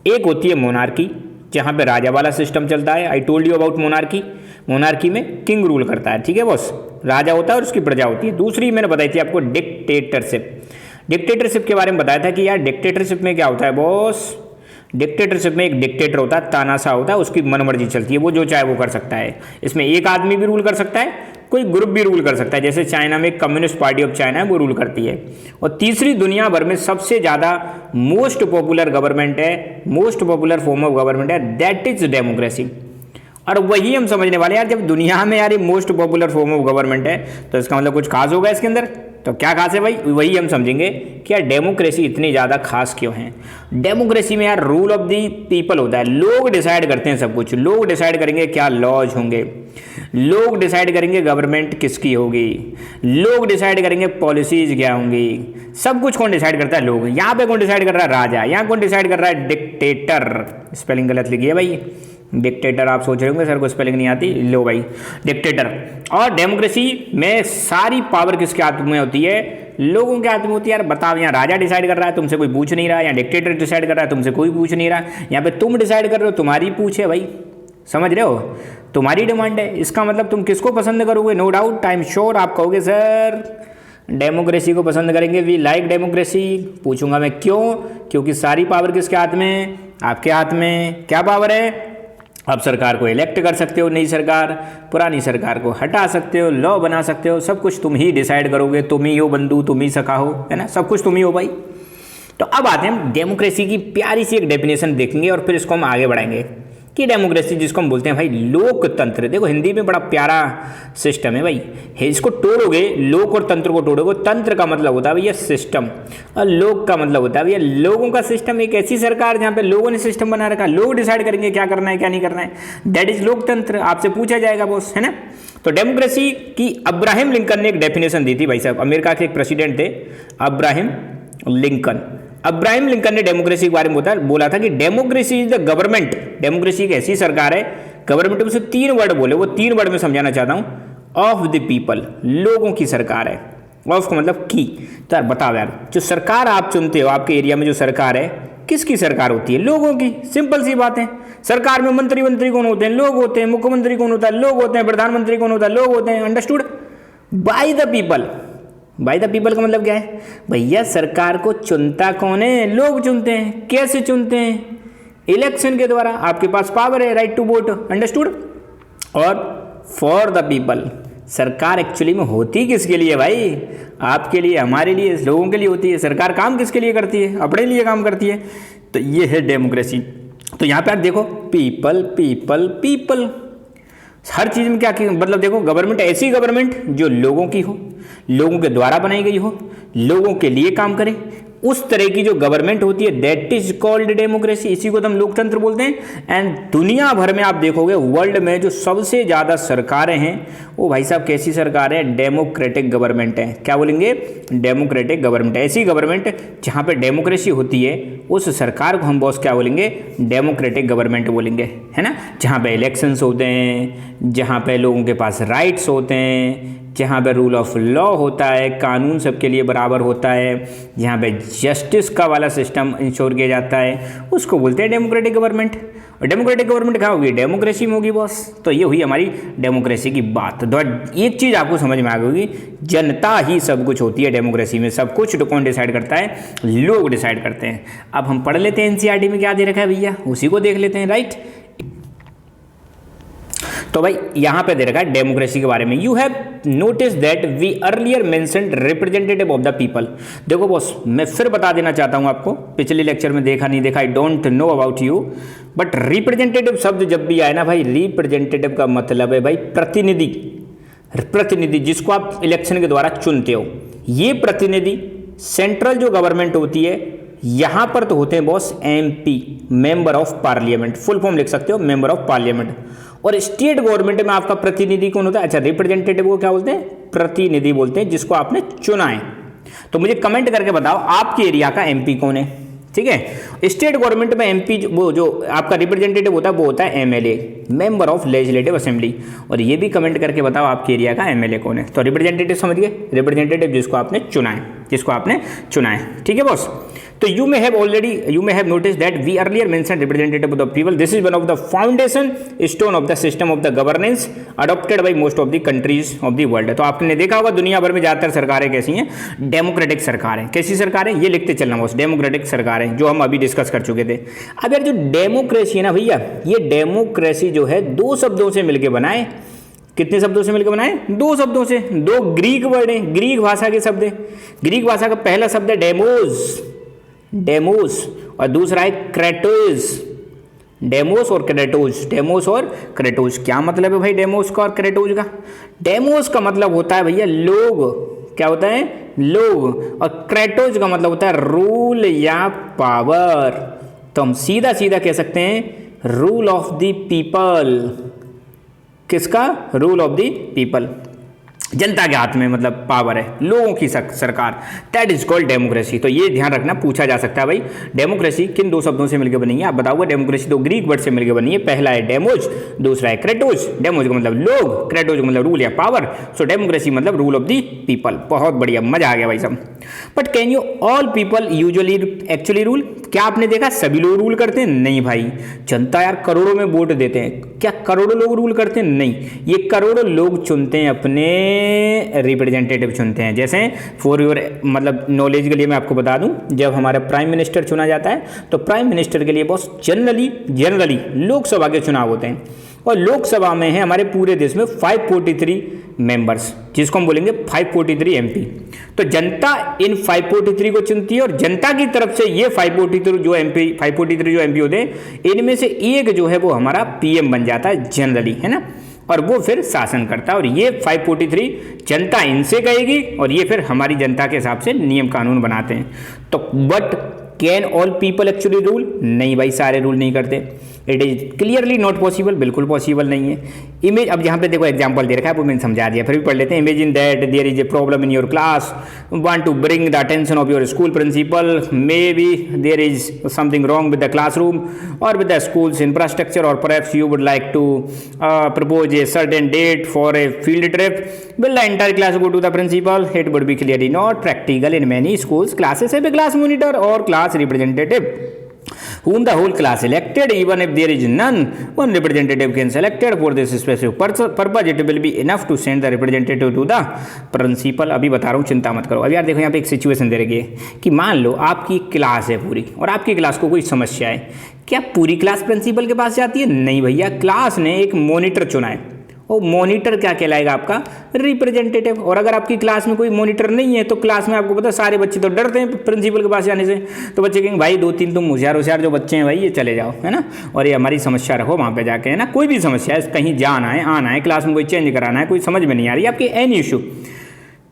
एक होती है मोनार्की, जहां पे राजा वाला सिस्टम चलता है। I told you about monarchy. Monarchy में किंग रूल करता है, ठीक है बॉस, राजा होता है और उसकी प्रजा होती है। दूसरी मैंने बताई थी आपको डिक्टेटरशिप। डिक्टेटरशिप के बारे में बताया था कि यार डिक्टेटरशिप में क्या होता है बॉस, डिक्टेटरशिप में एक डिक्टेटर होता है, तानाशाह होता है, उसकी मनमर्जी चलती है, वो जो चाहे वो कर सकता है। इसमें एक आदमी भी रूल कर सकता है, कोई ग्रुप भी रूल कर सकता है। जैसे चाइना में कम्युनिस्ट पार्टी ऑफ चाइना है, वो रूल करती है। और तीसरी, दुनिया भर में सबसे ज़्यादा मोस्ट पॉपुलर गवर्नमेंट है, most popular form of government है, दैट इज डेमोक्रेसी। और वही हम समझने वाले यार, जब दुनिया में यार ये most popular form of government है, तो इसका मतलब कुछ खास होगा इसके अंदर। तो क्या खास है भाई, वही हम समझेंगे कि यार डेमोक्रेसी इतनी ज़्यादा खास क्यों है। डेमोक्रेसी में यार रूल ऑफ दी पीपल होता है, लोग डिसाइड करते हैं सब कुछ। लोग डिसाइड करेंगे क्या लॉज होंगे, लोग डिसाइड करेंगे गवर्नमेंट किसकी होगी, लोग डिसाइड करेंगे पॉलिसीज क्या होंगी। सब कुछ कौन डिसाइड करता है? लोग। यहाँ पे कौन डिसाइड कर रहा है? राजा। यहाँ कौन डिसाइड कर रहा है? डिक्टेटर। स्पेलिंग गलत लिखी है भाई, डिक्टेटर। आप सोच रहे होंगे सर को स्पेलिंग नहीं आती, लो भाई, डिक्टेटर। और डेमोक्रेसी में सारी पावर किसके हाथ में होती है? लोगों के हाथ में होती है। यार बताओ, यहाँ राजा डिसाइड कर रहा है, तुमसे कोई पूछ नहीं रहा। यहाँ डिक्टेटर डिसाइड कर रहा है, तुमसे कोई पूछ नहीं रहा। यहाँ पे तुम डिसाइड कर रहे हो, तुम्हारी पूछ है भाई, समझ रहे हो, तुम्हारी डिमांड है। इसका मतलब तुम किसको पसंद करोगे? No doubt, I am sure आप कहोगे सर डेमोक्रेसी को पसंद करेंगे, वी लाइक डेमोक्रेसी। पूछूंगा मैं क्यों? क्योंकि सारी पावर किसके हाथ में? आपके हाथ में। क्या पावर है? आप सरकार को इलेक्ट कर सकते हो, नई सरकार, पुरानी सरकार को हटा सकते हो, लॉ बना सकते हो, सब कुछ तुम ही डिसाइड करोगे। तुम ही हो बंधु, तुम ही सखा हो, है ना, सब कुछ तुम ही हो भाई। तो अब आते हैं हम डेमोक्रेसी की प्यारी सी एक डेफिनेशन देखेंगे, और फिर इसको हम आगे बढ़ाएंगे कि डेमोक्रेसी जिसको हम बोलते हैं भाई लोकतंत्र। देखो हिंदी में बड़ा प्यारा सिस्टम है भाई, इसको तोड़ोगे, लोक और तंत्र को तोड़ोगे। तंत्र का मतलब होता है भैया सिस्टम, और लोक का मतलब होता है भैया लोगों का सिस्टम। एक ऐसी सरकार जहाँ पे लोगों ने सिस्टम बना रखा, लोग डिसाइड करेंगे क्या करना है क्या नहीं करना है, दैट इज लोकतंत्र। आपसे पूछा जाएगा बॉस, है ना। तो डेमोक्रेसी की अब्राहम लिंकन ने एक डेफिनेशन दी थी भाई साहब, अमेरिका के एक प्रेसिडेंट थे अब्राहम लिंकन। अब्राहम लिंकन ने डेमोक्रेसी के बारे में बोला था कि democracy is the government. Democracy एक ऐसी सरकार है, गवर्नमेंट में से 3 वर्ड बोले, वो 3 वर्ड में समझाना चाहता हूं। ऑफ द पीपल, लोगों की सरकार है। ऑफ का मतलब की। तो यार बताओ यार, जो सरकार आप चुनते हो, आपके एरिया में जो सरकार है, किसकी सरकार होती है? लोगों की। सिंपल सी बात है। सरकार में मंत्री कौन होते हैं? लोग होते हैं। मुख्यमंत्री कौन होता है? लोग होते हैं। प्रधानमंत्री कौन होता है? लोग होते हैं। Understood? By the people. By the people का मतलब क्या है भैया? सरकार को चुनता कौन है? लोग चुनते हैं। कैसे चुनते हैं? इलेक्शन के द्वारा। आपके पास पावर है, राइट टू वोट। अंडरस्टूड? और फॉर द पीपल, सरकार एक्चुअली में होती किसके लिए भाई? आपके लिए, हमारे लिए, लोगों के लिए होती है। सरकार काम किसके लिए करती है? अपने लिए काम करती है। तो ये है डेमोक्रेसी। तो यहाँ पे आप देखो, पीपल पीपल पीपल, हर चीज़ में क्या मतलब देखो, गवर्नमेंट ऐसी गवर्नमेंट जो लोगों की हो, लोगों के द्वारा बनाई गई हो, लोगों के लिए काम करे, उस तरह की जो गवर्नमेंट होती है, दैट इज कॉल्ड डेमोक्रेसी। इसी को तो हम लोकतंत्र बोलते हैं। एंड दुनिया भर में आप देखोगे, वर्ल्ड में जो सबसे ज़्यादा सरकारें हैं, वो भाई साहब कैसी सरकार है? डेमोक्रेटिक गवर्नमेंट है। क्या बोलेंगे? Democratic government. ऐसी गवर्नमेंट जहाँ पे डेमोक्रेसी होती है, उस सरकार को हम बॉस क्या बोलेंगे? डेमोक्रेटिक गवर्नमेंट बोलेंगे, है ना। जहाँ पे इलेक्शंस होते हैं, जहाँ पे लोगों के पास राइट्स होते हैं, जहाँ पे रूल ऑफ लॉ होता है, कानून सबके लिए बराबर होता है, जहाँ पे जस्टिस का वाला सिस्टम इंश्योर किया जाता है, उसको बोलते हैं डेमोक्रेटिक गवर्नमेंट। और डेमोक्रेटिक गवर्नमेंट कहाँ होगी, डेमोक्रेसी में होगी बॉस। तो ये हुई हमारी डेमोक्रेसी की बात। तो एक चीज़ आपको समझ में आ गई होगी, जनता ही सब कुछ होती है डेमोक्रेसी में, सब कुछ कौन डिसाइड करता है, लोग डिसाइड करते हैं। अब हम पढ़ लेते हैं एनसीईआरटी में क्या दे रखा है भैया, उसी को देख लेते हैं, राइट। तो भाई यहाँ पे दे रखा है डेमोक्रेसी के बारे में, you have notice that we earlier mentioned representative of the people. देखो बॉस, मैं फिर बता देना चाहता हूँ आपको, पिछले लेक्चर में देखा नहीं देखा, I don't know about you, but representative शब्द जब भी आए ना भाई, रिप्रेजेंटेटिव का मतलब है भाई प्रतिनिधि, प्रतिनिधि जिसको आप इलेक्शन के द्वारा चुनते हो। ये प्रतिनिधि सेंट्रल जो गवर्नमेंट होती है, यहाँ पर तो होते हैं boss MP, member of parliament, full form लिख सकते हो मेंबर ऑफ पार्लियामेंट। और स्टेट गवर्नमेंट में आपका प्रतिनिधि कौन होता है, अच्छा रिप्रेजेंटेटिव को क्या बोलते हैं, प्रतिनिधि बोलते हैं, जिसको आपने चुना है। तो मुझे कमेंट करके बताओ आपके एरिया का एमपी कौन है, ठीक है। स्टेट गवर्नमेंट में एमपी वो जो आपका रिप्रेजेंटेटिव होता है वो होता है MLA, member of legislative assembly. और ये भी कमेंट करके बताओ आपके एरिया का एमएलए कौन है। तो रिप्रेजेंटेटिव समझ गए, रिप्रेजेंटेटिव जिसको आपने चुना है, जिसको आपने चुना है, ठीक है बॉस। तो you may have noticed that we earlier mentioned representative of the people. This is one of the foundation stone of the system of the governance adopted by most of the countries of the world. तो आपने देखा होगा दुनिया भर में ज़्यादातर सरकारें कैसी हैं, डेमोक्रेटिक सरकारें। कैसी सरकारें, ये लिखते चलना बॉस, डेमोक्रेटिक सरकारें, जो हम अभी डिस्कस कर चुके थे। अब यार जो डेमोक्रेसी है ना भैया, ये डेमोक्रेसी जो है दो शब्दों से मिलकर बनाए। कितने शब्दों से मिलकर बनाए, दो शब्दों से, दो ग्रीक वर्ड हैं, ग्रीक भाषा के शब्द है। ग्रीक भाषा का पहला शब्द है डेमोस, डेमोस, और दूसरा है क्रेटोस, डेमोस और क्रेटोस, डेमोस और क्रेटोस। क्या मतलब है भाई डेमोस का और क्रेटोस का, डेमोस का मतलब होता है भैया लोग, क्या होता है, लोग, और क्रेटोस का मतलब होता है रूल या पावर। तो हम सीधा सीधा कह सकते हैं रूल ऑफ द पीपल। किसका, रूल ऑफ द पीपल, जनता के हाथ में मतलब पावर है, लोगों की सरकार, दैट इज कॉल्ड डेमोक्रेसी। तो ये ध्यान रखना, पूछा जा सकता है भाई डेमोक्रेसी किन दो शब्दों से मिलकर बनी है, आप बताओगे। डेमोक्रेसी दो ग्रीक वर्ड से मिलकर बनी है, पहला है डेमोज, दूसरा है क्रेटोज। डेमोज का मतलब लोग, क्रेटोज का मतलब रूल या पावर। सो डेमोक्रेसी मतलब रूल ऑफ द पीपल। बहुत बढ़िया, मजा आ गया भाई सब। But can you all people usually actually rule, क्या आपने देखा सभी लोग रूल करते हैं, नहीं भाई। जनता यार करोड़ों में वोट देते हैं, क्या करोड़ों लोग रूल करते हैं, नहीं। ये करोड़ों लोग चुनते हैं, अपने रिप्रेजेंटेटिव चुनते हैं। जैसे फॉर योर मतलब नॉलेज के लिए मैं आपको बता दूं, जब हमारा प्राइम मिनिस्टर चुना जाता है तो प्राइम मिनिस्टर के लिए बॉस जनरली लोकसभा के चुनाव होते हैं। और लोकसभा में है हमारे पूरे देश में 543 मेंबर्स, जिसको हम बोलेंगे 543 एमपी। तो जनता इन 543 को चुनती है, और जनता की तरफ से ये 543 जो एमपी होते हैं, इनमें से एक जो है वो हमारा पीएम बन जाता है जनरली, है ना। और वो फिर शासन करता है, और ये 543 जनता इनसे कहेगी, और ये फिर हमारी जनता के हिसाब से नियम कानून बनाते हैं। तो but can all people actually rule, नहीं भाई, सारे रूल नहीं करते। It is clearly not possible, बिल्कुल पॉसिबल नहीं है। इमेज, अब यहाँ पे देखो एग्जांपल दे रखा है, वो मैंने समझा दिया, फिर भी पढ़ लेते हैं। Imagine that there is a problem in your class, want to bring the attention of your school principal, may be there is something wrong with the classroom और विद द स्कूल्स इंफ्रास्ट्रक्चर, और perhaps you would like to propose a certain date for a field trip. Will the entire class go to the principal? It would be clearly not practical in many schools. Classes have a class monitor or class representative whom the whole class elected. Even if there is none, one representative can selected for this specific purpose. It will be enough to send the representative to the principal. अभी बता रहा हूँ, चिंता मत करो। अब यार देखो यहाँ पे एक सिचुएशन दे रखी है कि मान लो आपकी क्लास है पूरी, और आपकी क्लास को कोई समस्या है। क्या पूरी क्लास प्रिंसिपल के पास जाती है? नहीं भैया, क्लास ने एक मॉनिटर चुना है, वो मॉनिटर क्या कहलाएगा? आपका रिप्रेजेंटेटिव। और अगर आपकी क्लास में कोई मॉनिटर नहीं है तो क्लास में आपको पता सारे बच्चे तो डरते हैं प्रिंसिपल के पास जाने से। तो बच्चे कहेंगे भाई 2-3 तुम होशियार जो बच्चे हैं भाई ये चले जाओ, है ना, और ये हमारी समस्या रखो वहाँ पे जाके, है ना। कोई भी समस्या है, कहीं जाना है, आना है, क्लास में कोई चेंज कराना है, कोई समझ में नहीं आ रही आपकी एनी इशू,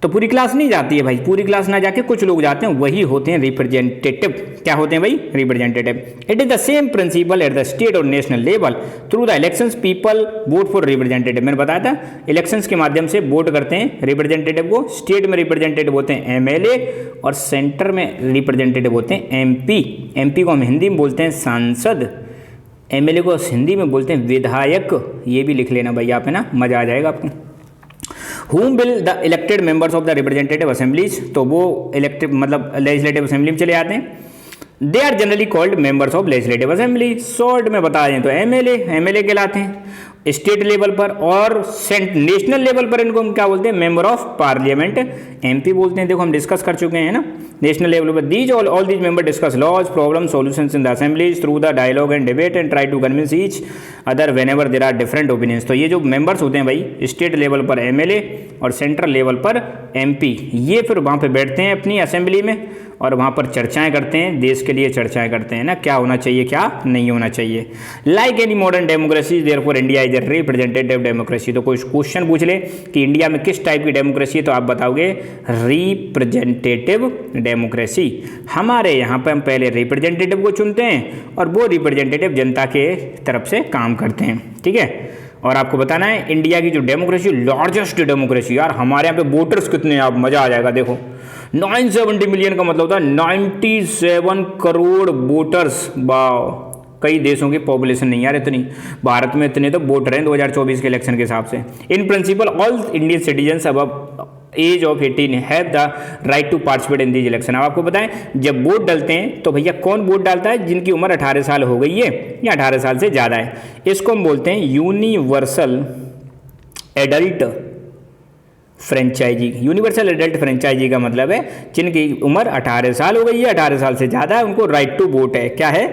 तो पूरी क्लास नहीं जाती है भाई। पूरी क्लास ना जाके कुछ लोग जाते हैं, वही होते हैं रिप्रेजेंटेटिव। क्या होते हैं भाई? Representative. It is the same principle at the state और national level. Through the elections people vote for representative. मैंने बताया था इलेक्शंस के माध्यम से वोट करते हैं रिप्रेजेंटेटिव को। स्टेट में रिप्रेजेंटेटिव होते हैं एमएलए, और सेंटर में रिप्रेजेंटेटिव होते हैं एमपी। एमपी को हम हिंदी में बोलते हैं सांसद, एमएलए को हिंदी में बोलते हैं विधायक। ये भी लिख लेना भाई आप, है ना, मजा आ जाएगा आपको। Whom will the elected members of the representative assemblies? तो वो इलेक्टिव मतलब लेजिस्लेटिव असेंबली में चले जाते हैं। They are generally called members of legislative assembly, short में बता दें तो एमएलए कहलाते हैं स्टेट लेवल पर, और नेशनल लेवल पर इनको हम क्या बोलते हैं, मेंबर ऑफ पार्लियामेंट, एमपी बोलते हैं। देखो हम डिस्कस कर चुके हैं ना नेशनल लेवल पर। These all these member discuss laws, problem, solutions in the assemblies through the dialogue and debate and try to convince each other whenever there are different opinions. तो ये जो मेंबर्स होते हैं भाई, स्टेट लेवल पर MLA और central level पर MP, ये फिर वहाँ पे बैठते हैं अपनी असेंबली में और वहाँ पर चर्चाएं करते हैं, देश के लिए चर्चाएं करते हैं ना, क्या होना चाहिए क्या नहीं होना चाहिए। Like any modern democracy therefore India is a representative democracy. तो कोई क्वेश्चन पूछ ले कि इंडिया में किस टाइप की डेमोक्रेसी है, तो आप बताओगे रिप्रेजेंटेटिव डेमोक्रेसी। हमारे यहाँ पर हम पहले रिप्रेजेंटेटिव को चुनते हैं और वो रिप्रेजेंटेटिव जनता के तरफ से काम करते हैं, ठीक है। और आपको बताना है इंडिया की जो डेमोक्रेसी, लार्जेस्ट डेमोक्रेसी, यार हमारे यहाँ पे वोटर्स कितने हैं, आप मजा आ जाएगा। देखो 970 मिलियन का मतलब होता है 97 करोड़ वोटर्स। वाह, कई देशों की पॉपुलेशन नहीं यार इतनी, भारत में इतने तो वोटर हैं 2024 के इलेक्शन के हिसाब से। In principle all Indian citizens above age of 18 have the right to participate in these election. अब आपको बताएं जब वोट डालते हैं तो भैया कौन वोट डालता है, जिनकी उम्र 18 साल हो गई है या 18 साल से ज़्यादा है। इसको हम बोलते हैं universal adult franchise. Universal adult franchise का मतलब है जिनकी उम्र 18 साल हो गई है, 18 साल से ज़्यादा है, उनको राइट टू वोट है। क्या है,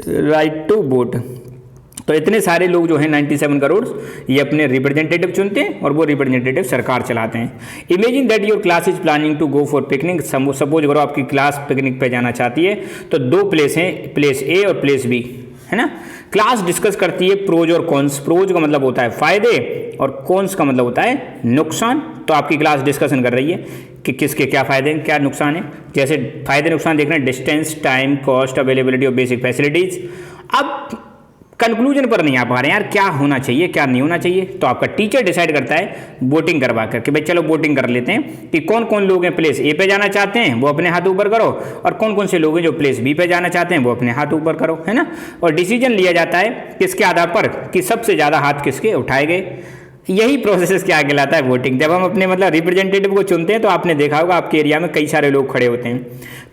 राइट टू वोट। तो इतने सारे लोग जो हैं 97 करोड़, ये अपने रिप्रेजेंटेटिव चुनते हैं और वो रिप्रेजेंटेटिव सरकार चलाते हैं। Imagine that your class is planning to go for picnic. Suppose करो आपकी क्लास पिकनिक पे जाना चाहती है, तो दो प्लेस हैं, प्लेस ए और प्लेस बी, है ना। क्लास डिस्कस करती है प्रोज और कॉन्स। प्रोज का मतलब होता है फायदे और कॉन्स का मतलब होता है नुकसान। तो आपकी क्लास डिस्कशन कर रही है कि किसके क्या फायदे हैं क्या नुकसान है। जैसे फायदे नुकसान देखना है, distance, time, cost, availability of basic facilities. अब कंक्लूजन पर नहीं आ पा रहे हैं यार, क्या होना चाहिए क्या नहीं होना चाहिए, तो आपका टीचर डिसाइड करता है वोटिंग करवा करके, भाई चलो वोटिंग कर लेते हैं कि कौन कौन लोग हैं प्लेस ए पे जाना चाहते हैं वो अपने हाथ ऊपर करो, और कौन कौन से लोग हैं जो प्लेस बी पे जाना चाहते हैं वो अपने हाथ ऊपर करो, है ना। और डिसीजन लिया जाता है किसके आधार पर कि सबसे ज़्यादा हाथ किसके उठाए गए। यही प्रोसेस क्या कहलाता है, वोटिंग। जब हम अपने मतलब रिप्रेजेंटेटिव को चुनते हैं तो आपने देखा होगा आपके एरिया में कई सारे लोग खड़े होते हैं,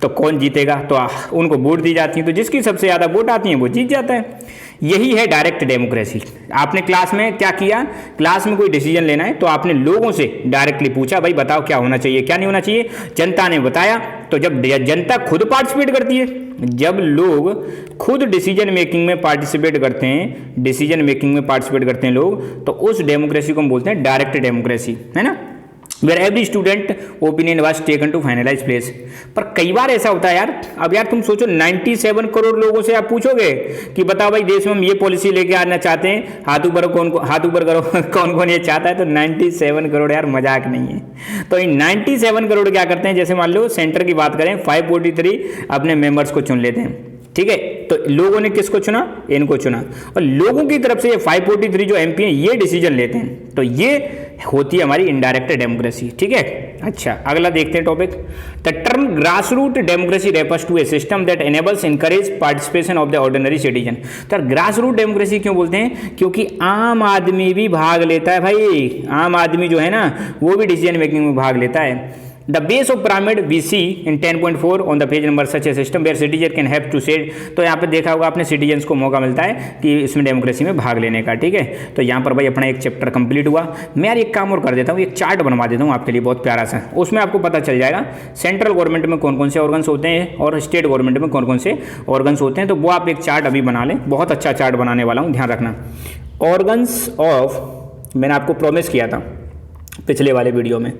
तो कौन जीतेगा, तो उनको वोट दी जाती है, तो जिसकी सबसे ज़्यादा वोट आती है वो जीत जाता है। यही है डायरेक्ट डेमोक्रेसी। आपने क्लास में क्या किया, क्लास में कोई डिसीजन लेना है तो आपने लोगों से डायरेक्टली पूछा, भाई बताओ क्या होना चाहिए क्या नहीं होना चाहिए, जनता ने बताया। तो जब जनता खुद पार्टिसिपेट करती है, जब लोग खुद डिसीजन मेकिंग में पार्टिसिपेट करते हैं, डिसीजन मेकिंग में पार्टिसिपेट करते हैं लोग, तो उस डेमोक्रेसी को हम बोलते हैं डायरेक्ट डेमोक्रेसी, है ना। Where every student opinion was taken to finalize place. पर कई बार ऐसा होता है यार, अब यार तुम सोचो 97 करोड़ लोगों से आप पूछोगे कि बताओ भाई देश में हम ये पॉलिसी लेके आना चाहते हैं, हाथ ऊपर हाथ ऊपर करो कौन कौन ये चाहता है, तो 97 करोड़ यार मजाक नहीं है। तो इन 97 करोड़ क्या करते हैं, जैसे मान लो सेंटर की बात करें 543 अपने मेंबर्स को चुन लेते हैं, ठीक है। तो लोगों ने किसको चुना, इनको चुना, और लोगों की तरफ से ये 543 जो एमपी हैं ये डिसीजन लेते हैं, तो ये होती है हमारी इनडायरेक्ट डेमोक्रेसी, ठीक है। अच्छा अगला देखते हैं topic. The term grassroot democracy refers to a system that enables encourage participation of the ordinary citizen. तो ग्रासरूट डेमोक्रेसी क्यों बोलते हैं, क्योंकि आम आदमी भी भाग लेता है भाई, आम आदमी जो है ना वो भी डिसीजन मेकिंग में भाग लेता है। The base of pyramid we see in 10.4 on the page number such a system where citizen can have to say। तो यहाँ पे देखा होगा आपने सिटीजन्स को मौका मिलता है कि इसमें डेमोक्रेसी में भाग लेने का, ठीक है। तो यहाँ पर भाई अपना एक चैप्टर कंप्लीट हुआ। मैं यार एक काम और कर देता हूँ, एक चार्ट बनवा देता हूँ आपके लिए बहुत प्यारा सा, उसमें आपको पता चल जाएगा सेंट्रल गवर्नमेंट में कौन कौन से ऑर्गन्स होते हैं और स्टेट गवर्नमेंट में कौन कौन से ऑर्गन्स होते हैं। तो वो आप एक चार्ट अभी बना लें, बहुत अच्छा चार्ट बनाने वाला हूँ, ध्यान रखना। ऑर्गन्स ऑफ, मैंने आपको प्रॉमिस किया था पिछले वाले वीडियो में,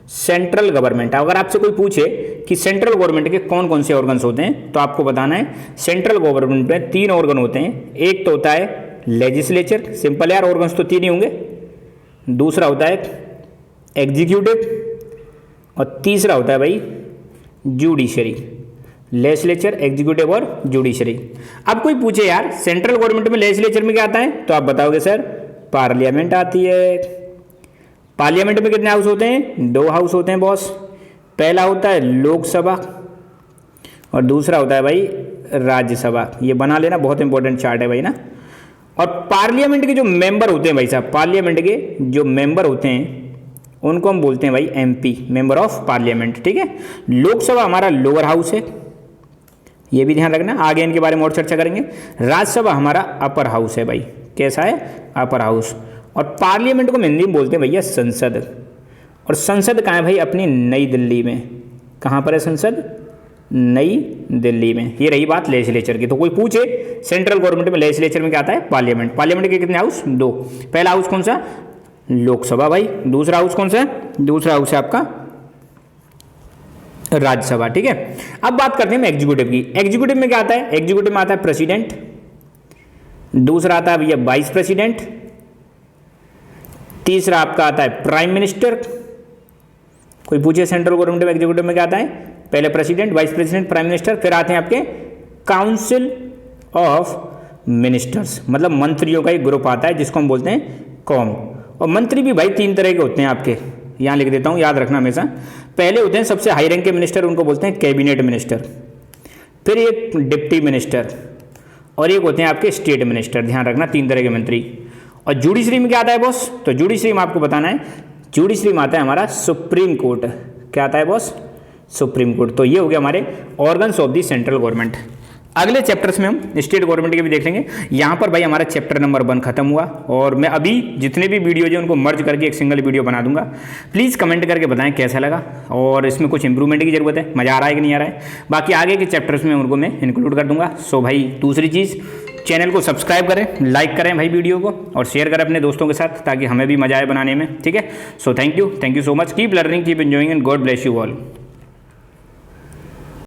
सेंट्रल गवर्नमेंट। अगर आपसे कोई पूछे कि सेंट्रल गवर्नमेंट के कौन कौन से ऑर्गन्स होते हैं तो आपको बताना है सेंट्रल गवर्नमेंट में 3 ऑर्गन होते हैं। एक तो होता है लेजिस्लेचर, सिंपल यार ऑर्गन्स तो 3 ही होंगे। दूसरा होता है एग्जीक्यूटिव और तीसरा होता है भाई जुडिशरी। लेजिस्लेचर, एग्जीक्यूटिव और जुडिशरी। अब कोई पूछे यार सेंट्रल गवर्नमेंट में लेजिस्लेचर में क्या आता है, तो आप बताओगे सर पार्लियामेंट आती है। पार्लियामेंट में कितने हाउस होते हैं, 2 हाउस होते हैं बॉस। पहला होता है लोकसभा और दूसरा होता है भाई राज्यसभा। ये बना लेना, बहुत इंपॉर्टेंट चार्ट है भाई ना। और पार्लियामेंट के जो मेंबर होते हैं भाई साहब, पार्लियामेंट के जो मेंबर होते हैं उनको हम बोलते हैं भाई एमपी, मेंबर ऑफ पार्लियामेंट, ठीक है। लोकसभा हमारा लोअर हाउस है, ये भी ध्यान रखना, आगे इनके बारे में और चर्चा करेंगे। राज्यसभा हमारा अपर हाउस है भाई, कैसा है, अपर हाउस। और पार्लियामेंट को हिंदी में बोलते हैं भैया संसद। और संसद कहाँ है भाई, अपनी नई दिल्ली में। कहाँ पर है संसद, नई दिल्ली में। ये रही बात लेजिस्लेचर की। तो कोई पूछे सेंट्रल गवर्नमेंट में लेजिस्लेचर में क्या आता है, पार्लियामेंट। पार्लियामेंट के कितने हाउस, 2। पहला हाउस कौन सा, लोकसभा भाई। दूसरा हाउस कौन सा है, दूसरा हाउस है आपका राज्यसभा, ठीक है। अब बात करते हैं एग्जीक्यूटिव की। एग्जीक्यूटिव में क्या आता है, एग्जीक्यूटिव में आता है प्रेसिडेंट, दूसरा आता है भैया वाइस प्रेसिडेंट, तीसरा आपका आता है प्राइम मिनिस्टर। कोई पूछे सेंट्रल गवर्नमेंट में एग्जीक्यूटिव में क्या आता है, पहले president, vice president, prime minister, फिर आते हैं आपके काउंसिल ऑफ मिनिस्टर्स, मतलब मंत्रियों का एक ग्रुप आता है जिसको हम बोलते हैं कॉम। और मंत्री भी भाई 3 तरह के होते हैं आपके, यहाँ लिख देता हूँ, याद रखना हमेशा। पहले होते हैं सबसे हाई रैंक के मिनिस्टर, उनको बोलते हैं कैबिनेट मिनिस्टर, फिर एक डिप्टी मिनिस्टर, और एक होते हैं आपके स्टेट मिनिस्टर। ध्यान रखना, 3 तरह के मंत्री। और जुडिशरी में क्या आता है बॉस, तो जुडिशरी में आपको बताना है, जुडिशरी में आता है हमारा सुप्रीम कोर्ट। क्या आता है बॉस, सुप्रीम कोर्ट। तो ये हो गया हमारे organs of the central government. अगले चैप्टर्स में हम स्टेट गवर्नमेंट के भी देख लेंगे। यहाँ पर भाई हमारा चैप्टर नंबर 1 खत्म हुआ, और मैं अभी जितने भी वीडियोज हैं उनको मर्ज करके एक सिंगल वीडियो बना दूंगा। प्लीज़ कमेंट करके बताएं कैसा लगा, और इसमें कुछ इंप्रूवमेंट की जरूरत है, मज़ा आ रहा है कि नहीं आ रहा है। बाकी आगे के चैप्टर्स में उनको मैं इंक्लूड कर दूंगा। सो भाई दूसरी चीज़, चैनल को सब्सक्राइब करें, लाइक करें भाई वीडियो को, और शेयर करें अपने दोस्तों के साथ, ताकि हमें भी मजा आए बनाने में, ठीक है। सो thank you so much, keep learning, keep enjoying, and God bless you all.